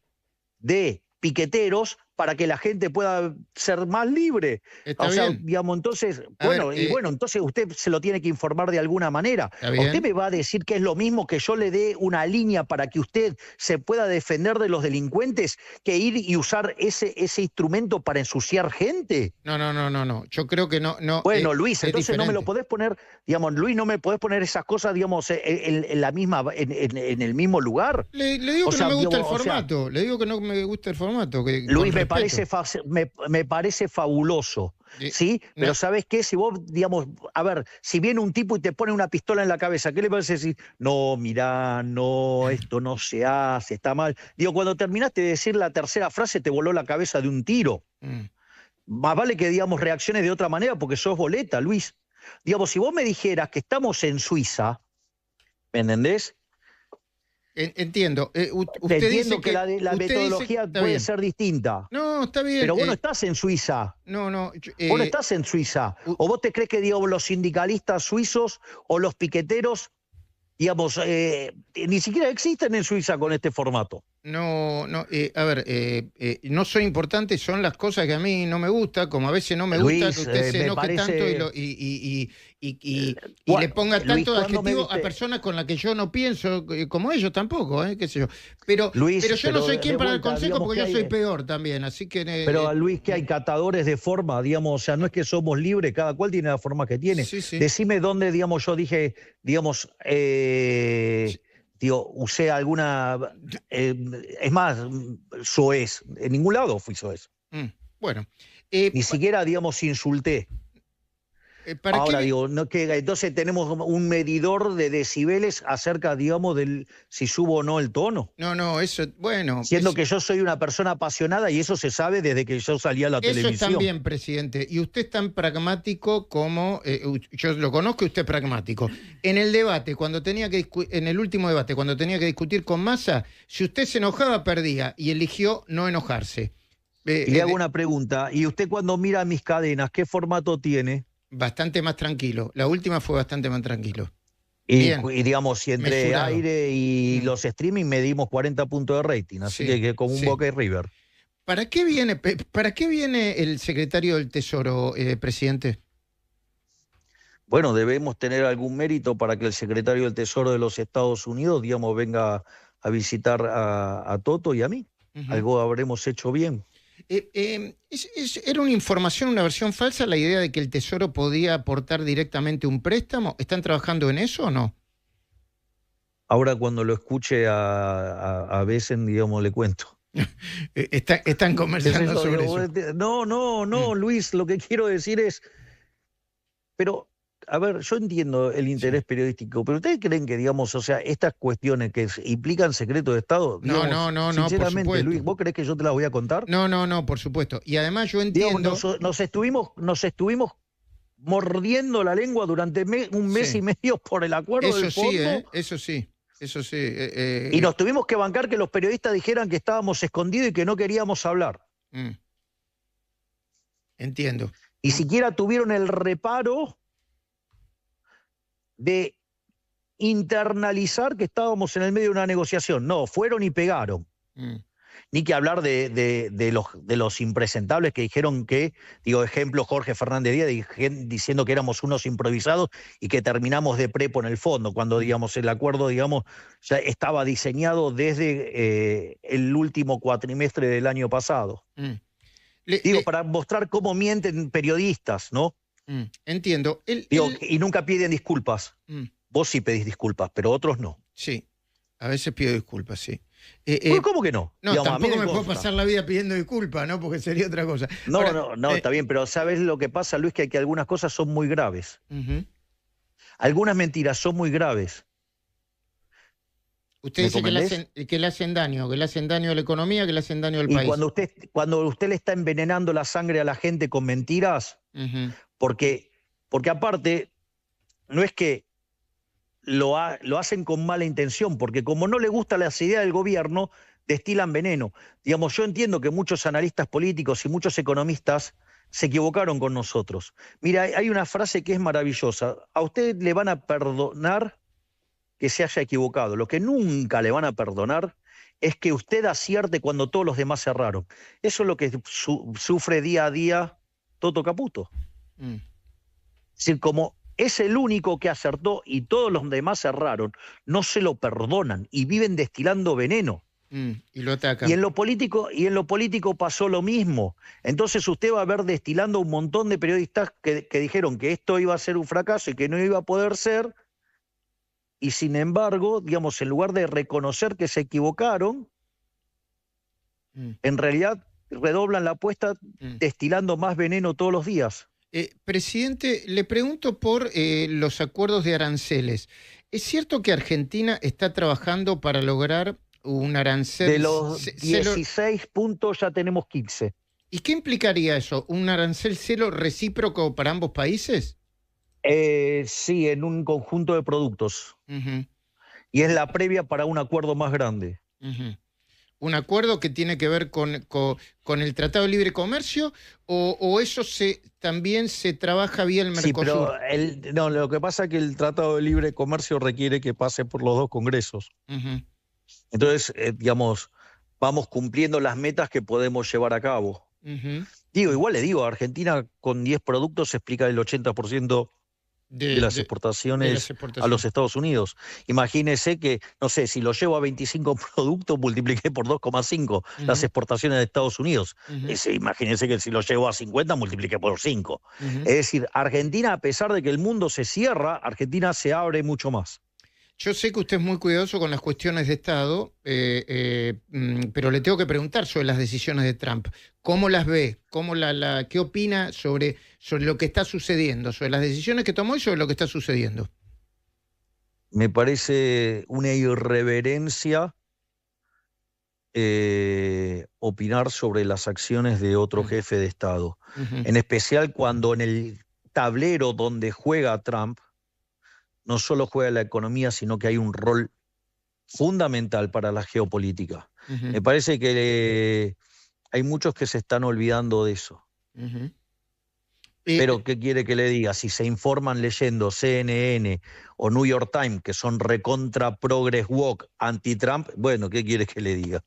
de piqueteros para que la gente pueda ser más libre. Está bien. Digamos, entonces, entonces usted se lo tiene que informar de alguna manera. ¿Usted me va a decir que es lo mismo que yo le dé una línea para que usted se pueda defender de los delincuentes que ir y usar ese instrumento para ensuciar gente? No. Yo creo que no. Bueno, Luis, entonces no me lo podés poner, digamos, Luis, no me podés poner esas cosas, digamos, en la misma, en el mismo lugar. Le digo que no me gusta el formato. Le digo que no me gusta el formato. Luis, me parece fabuloso, ¿sí? Pero ¿sabes qué? Si vos, digamos, a ver, si viene un tipo y te pone una pistola en la cabeza, ¿qué le parece decir? No, mirá, no, esto no se hace, está mal. Digo, cuando terminaste de decir la tercera frase te voló la cabeza de un tiro. Más vale que, digamos, reacciones de otra manera porque sos boleta, Luis. Digamos, si vos me dijeras que estamos en Suiza, ¿Me entendés? Entiendo. Te Usted entiendo dice que la metodología está puede bien. ser distinta. No, está bien. Pero vos no estás en Suiza. No, no. Vos no estás en Suiza. ¿O vos te crees que, digamos, los sindicalistas suizos o los piqueteros, digamos, ni siquiera existen en Suiza con este formato? No, no, a ver, no son importantes, son las cosas que a mí no me gusta, como a veces no me gusta que Luis, usted se me enoje tanto parece... y le ponga Luis, tanto de ¿cuándo me adjetivo a viste? personas con las que yo no pienso, como ellos tampoco, qué sé yo. Pero Luis, yo no soy de quien para el vuelta, consejo digamos porque que yo soy hay... peor también, así que... Pero Luis, que hay catadores de forma, digamos, o sea, no es que somos libres, cada cual tiene la forma que tiene. sí, sí. Decime dónde, digamos, yo dije, digamos, digo, usé alguna, es más, soez, en ningún lado fui soez. Bueno, Ni siquiera, digamos, insulté. ¿para Ahora qué? digo, no, que entonces tenemos un medidor de decibeles acerca, digamos, del si subo o no el tono. No, eso, bueno, Siendo que yo soy una persona apasionada y eso se sabe desde que yo salí a la eso es televisión. también, presidente. Y usted es tan pragmático como... yo lo conozco y usted es pragmático. En el debate, en el último debate, cuando tenía que discutir con Massa, si usted se enojaba, perdía y eligió no enojarse. Y le hago una pregunta. ¿Y usted cuando mira mis cadenas, qué formato tiene? Bastante más tranquilo. La última fue bastante más tranquilo. Y Bien, digamos, si entre mesurado. aire y los streaming medimos 40 puntos de rating, así Sí, que como un sí. Boca y River. ¿Para qué viene el secretario del Tesoro, presidente? Bueno, debemos tener algún mérito para que el secretario del Tesoro de los Estados Unidos, digamos, venga a visitar a Toto y a mí. Algo habremos hecho bien. ¿Era una información, una versión falsa la idea de que el Tesoro podía aportar directamente un préstamo? ¿Están trabajando en eso o no? Ahora cuando lo escuche a Besen, digamos, le cuento. Están conversando sobre eso. No, Luis, lo que quiero decir es, pero, a ver, yo entiendo el interés periodístico, pero ¿ustedes creen que, digamos, o sea, estas cuestiones que implican secreto de Estado, digamos, No, por sinceramente, supuesto. Luis, ¿vos creés que yo te las voy a contar? No, por supuesto. Y además yo entiendo... Digamos, nos estuvimos mordiendo la lengua durante un mes y medio por el acuerdo del fondo. Eso sí. Y nos tuvimos que bancar que los periodistas dijeran que estábamos escondidos y que no queríamos hablar. Entiendo. Ni siquiera tuvieron el reparo de internalizar que estábamos en el medio de una negociación. No, fueron y pegaron. Ni que hablar de los impresentables que dijeron que, digo, ejemplo, Jorge Fernández Díaz diciendo que éramos unos improvisados y que terminamos de prepo en el fondo, cuando, digamos, el acuerdo, digamos, ya estaba diseñado desde el último cuatrimestre del año pasado. Para mostrar cómo mienten periodistas, ¿no? Entiendo. Y nunca piden disculpas. Vos sí pedís disculpas, pero otros no. Sí, a veces pido disculpas, sí. ¿Cómo que no? No, digamos, tampoco me puedo pasar la vida pidiendo disculpas, ¿no? Porque sería otra cosa. No, está bien, pero ¿sabes lo que pasa, Luis? Que algunas cosas son muy graves. Algunas mentiras son muy graves. Usted dice que le hacen daño a la economía, que le hacen daño al país. Y cuando usted le está envenenando la sangre a la gente con mentiras, porque aparte, no es que lo hacen con mala intención, porque como no le gustan las ideas del gobierno, destilan veneno. Digamos, yo entiendo que muchos analistas políticos y muchos economistas se equivocaron con nosotros. Mira, hay una frase que es maravillosa. A usted le van a perdonar que se haya equivocado. Lo que nunca le van a perdonar es que usted acierte cuando todos los demás erraron. Eso es lo que sufre día a día Toto Caputo. Es decir, como es el único que acertó y todos los demás erraron, no se lo perdonan y viven destilando veneno. Y lo atacan. Y en lo político pasó lo mismo. Entonces usted va a ver destilando un montón de periodistas que dijeron que esto iba a ser un fracaso y que no iba a poder ser, y sin embargo, digamos, en lugar de reconocer que se equivocaron, en realidad redoblan la apuesta destilando más veneno todos los días. Presidente, le pregunto por los acuerdos de aranceles. ¿Es cierto que Argentina está trabajando para lograr un arancel? De los 16 puntos ya tenemos 15. ¿Y qué implicaría eso? ¿Un arancel cero recíproco para ambos países? Sí, en un conjunto de productos. y es la previa para un acuerdo más grande. ¿Un acuerdo que tiene que ver con el Tratado de Libre Comercio o eso también se trabaja vía el Mercosur? Sí, pero no, lo que pasa es que el Tratado de Libre Comercio requiere que pase por los dos congresos. Entonces, digamos, vamos cumpliendo las metas que podemos llevar a cabo. Igual le digo, Argentina con 10 productos explica el 80% de las exportaciones a los Estados Unidos. Imagínese que, no sé, si lo llevo a 25 productos, multipliqué por 2,5 las exportaciones de Estados Unidos. Imagínese que si lo llevo a 50, multipliqué por 5. Es decir, Argentina, a pesar de que el mundo se cierra, Argentina se abre mucho más. Yo sé que usted es muy cuidadoso con las cuestiones de Estado, pero le tengo que preguntar sobre las decisiones de Trump. ¿Cómo las ve? ¿Qué opina sobre lo que está sucediendo, sobre las decisiones que tomó y sobre lo que está sucediendo? Me parece una irreverencia opinar sobre las acciones de otro jefe de Estado. En especial cuando en el tablero donde juega Trump, no solo juega la economía, sino que hay un rol fundamental para la geopolítica. Me parece que hay muchos que se están olvidando de eso. Pero, ¿qué quiere que le diga? Si se informan leyendo CNN o New York Times, que son recontra progress woke, anti-Trump, bueno, ¿qué quiere que le diga?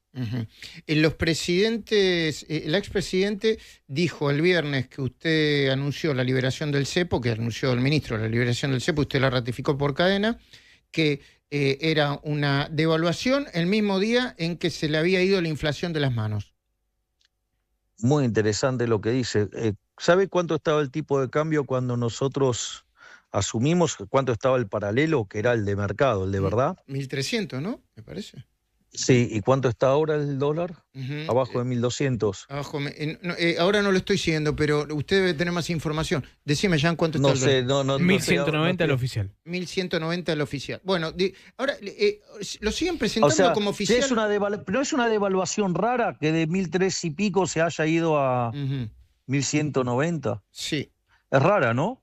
Los presidentes, el expresidente dijo el viernes que usted anunció la liberación del cepo, que anunció el ministro la liberación del cepo, usted la ratificó por cadena, que era una devaluación el mismo día en que se le había ido la inflación de las manos. Muy interesante lo que dice. ¿Sabe cuánto estaba el tipo de cambio cuando nosotros asumimos? ¿Cuánto estaba el paralelo, que era el de mercado, el de verdad? 1.300, ¿no? Me parece. Sí, ¿y cuánto está ahora el dólar? Abajo de 1.200. Ahora no lo estoy siguiendo, pero usted debe tener más información. Decime, Jan, ¿cuánto está el dólar? No, 1.190 el oficial. 1.190 el oficial. Bueno, ahora, ¿lo siguen presentando como oficial? Pero es una devaluación rara que de 1.300 y pico se haya ido a 1.190. Sí. Es rara, ¿no?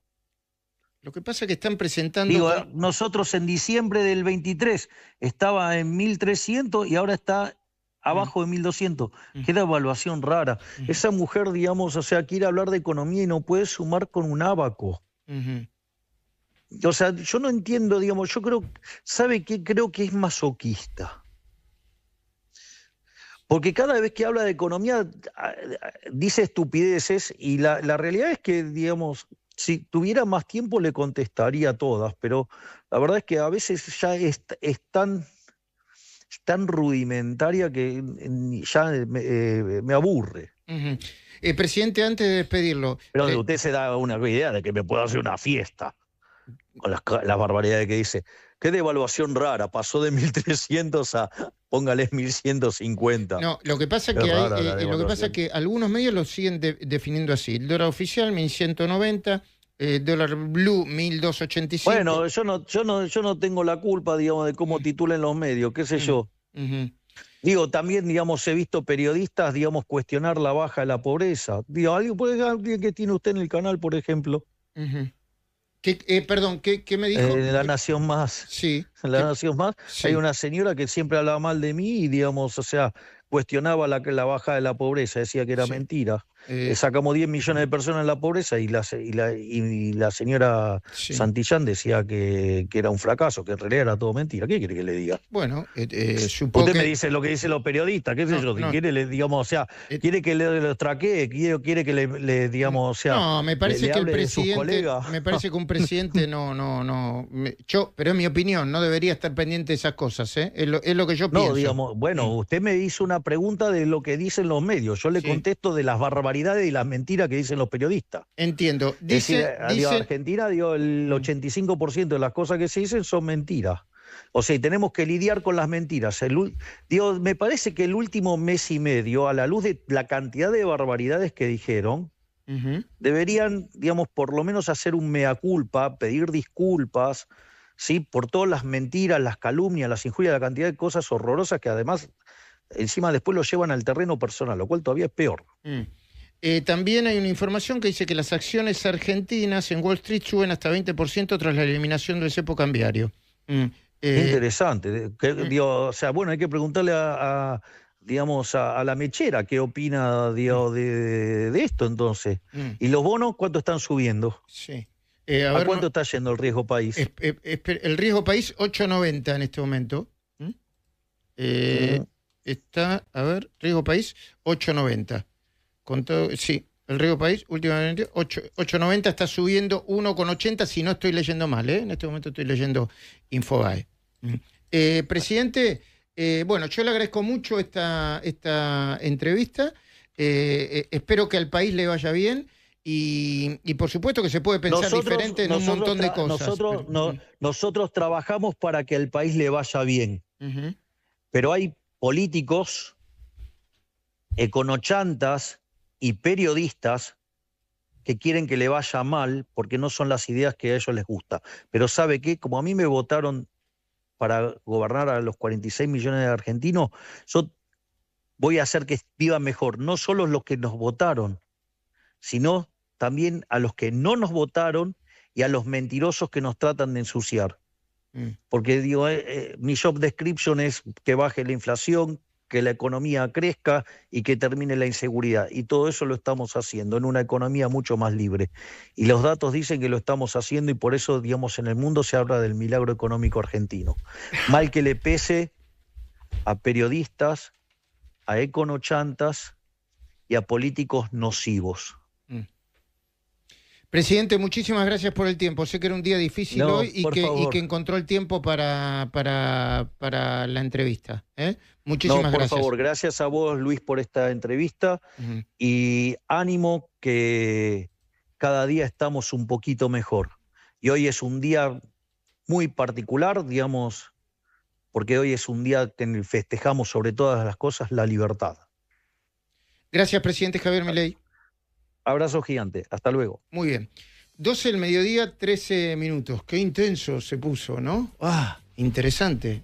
Lo que pasa es que están presentando... Nosotros en diciembre del 23 estaba en 1.300 y ahora está abajo de 1.200. Qué devaluación rara. Esa mujer, digamos, quiere hablar de economía y no puede sumar con un ábaco. O sea, yo no entiendo, digamos, yo creo, ¿sabe qué? Creo que es masoquista. Porque cada vez que habla de economía dice estupideces y la realidad es que, digamos... Si tuviera más tiempo le contestaría a todas, pero la verdad es que a veces ya es tan rudimentaria que ya me aburre. Presidente, antes de despedirlo... Pero usted se da una idea de que me puedo hacer una fiesta con las barbaridades que dice. Qué devaluación rara, pasó de 1.300 a, póngale, 1.150. No, lo que pasa es que algunos medios lo siguen definiendo así. El dólar oficial, 1.190, el dólar blue, 1.285. Bueno, yo no tengo la culpa, digamos, de cómo titulen los medios, qué sé yo. Digo, también, digamos, he visto periodistas, digamos, cuestionar la baja de la pobreza. Digo, alguien que tiene usted en el canal, por ejemplo. Perdón, ¿qué me dijo? La Nación Más. Sí. La Nación Más. Sí. Hay una señora que siempre hablaba mal de mí y, digamos, cuestionaba la baja de la pobreza, decía que era mentira. Sacamos 10 millones de personas en la pobreza y la señora Santillán decía que era un fracaso, que en realidad era todo mentira. ¿Qué quiere que le diga? Bueno, supongo Usted me dice lo que dicen los periodistas, qué sé yo, si quiere, digamos, quiere que le traquee, quiere que le digamos, no, me parece que el presidente, me parece que un presidente pero es mi opinión, no debería estar pendiente de esas cosas, es lo que yo pienso. No, digamos, bueno, usted me hizo una pregunta de lo que dicen los medios, yo le contesto de las barbaridades y las mentiras que dicen los periodistas. Entiendo. Argentina, el 85% de las cosas que se dicen son mentiras. O sea, tenemos que lidiar con las mentiras. Me parece que el último mes y medio, a la luz de la cantidad de barbaridades que dijeron, deberían, digamos, por lo menos hacer un mea culpa, pedir disculpas, ¿sí? Por todas las mentiras, las calumnias, las injurias, la cantidad de cosas horrorosas que además encima después lo llevan al terreno personal, lo cual todavía es peor. También hay una información que dice que las acciones argentinas en Wall Street suben hasta 20% tras la eliminación del cepo cambiario. Interesante. Digo, o sea, bueno, hay que preguntarle digamos, a la mechera qué opina, digo, de esto entonces. ¿Y los bonos cuánto están subiendo? Sí. A ver, cuánto está yendo el riesgo país? El riesgo país 8,90 en este momento. Está, a ver, riesgo país 8,90. Con todo, sí, el riesgo país últimamente 8,90, está subiendo 1,80 si no estoy leyendo mal, en este momento estoy leyendo Infobae. Presidente, bueno, yo le agradezco mucho esta entrevista. Espero que al país le vaya bien y por supuesto que se puede pensar diferente en un montón de cosas. Nosotros trabajamos para que al país le vaya bien. Pero hay políticos, econochantas y periodistas que quieren que le vaya mal porque no son las ideas que a ellos les gusta. Pero ¿sabe qué? Como a mí me votaron para gobernar a los 46 millones de argentinos, yo voy a hacer que vivan mejor, no solo los que nos votaron, sino también a los que no nos votaron y a los mentirosos que nos tratan de ensuciar. Porque digo, mi job description es que baje la inflación, que la economía crezca y que termine la inseguridad. Y todo eso lo estamos haciendo en una economía mucho más libre. Y los datos dicen que lo estamos haciendo y por eso, digamos, en el mundo se habla del milagro económico argentino. Mal que le pese a periodistas, a econochantas y a políticos nocivos. Presidente, muchísimas gracias por el tiempo. Sé que era un día difícil hoy y que encontró el tiempo para la entrevista. Muchísimas gracias. Por favor, gracias a vos, Luis, por esta entrevista. Y ánimo que cada día estamos un poquito mejor. Y hoy es un día muy particular, digamos, porque hoy es un día que festejamos sobre todas las cosas la libertad. Gracias, presidente Javier Milei. Abrazo gigante. Hasta luego. Muy bien. 12 del mediodía, 13 minutos. Qué intenso se puso, ¿no? Interesante.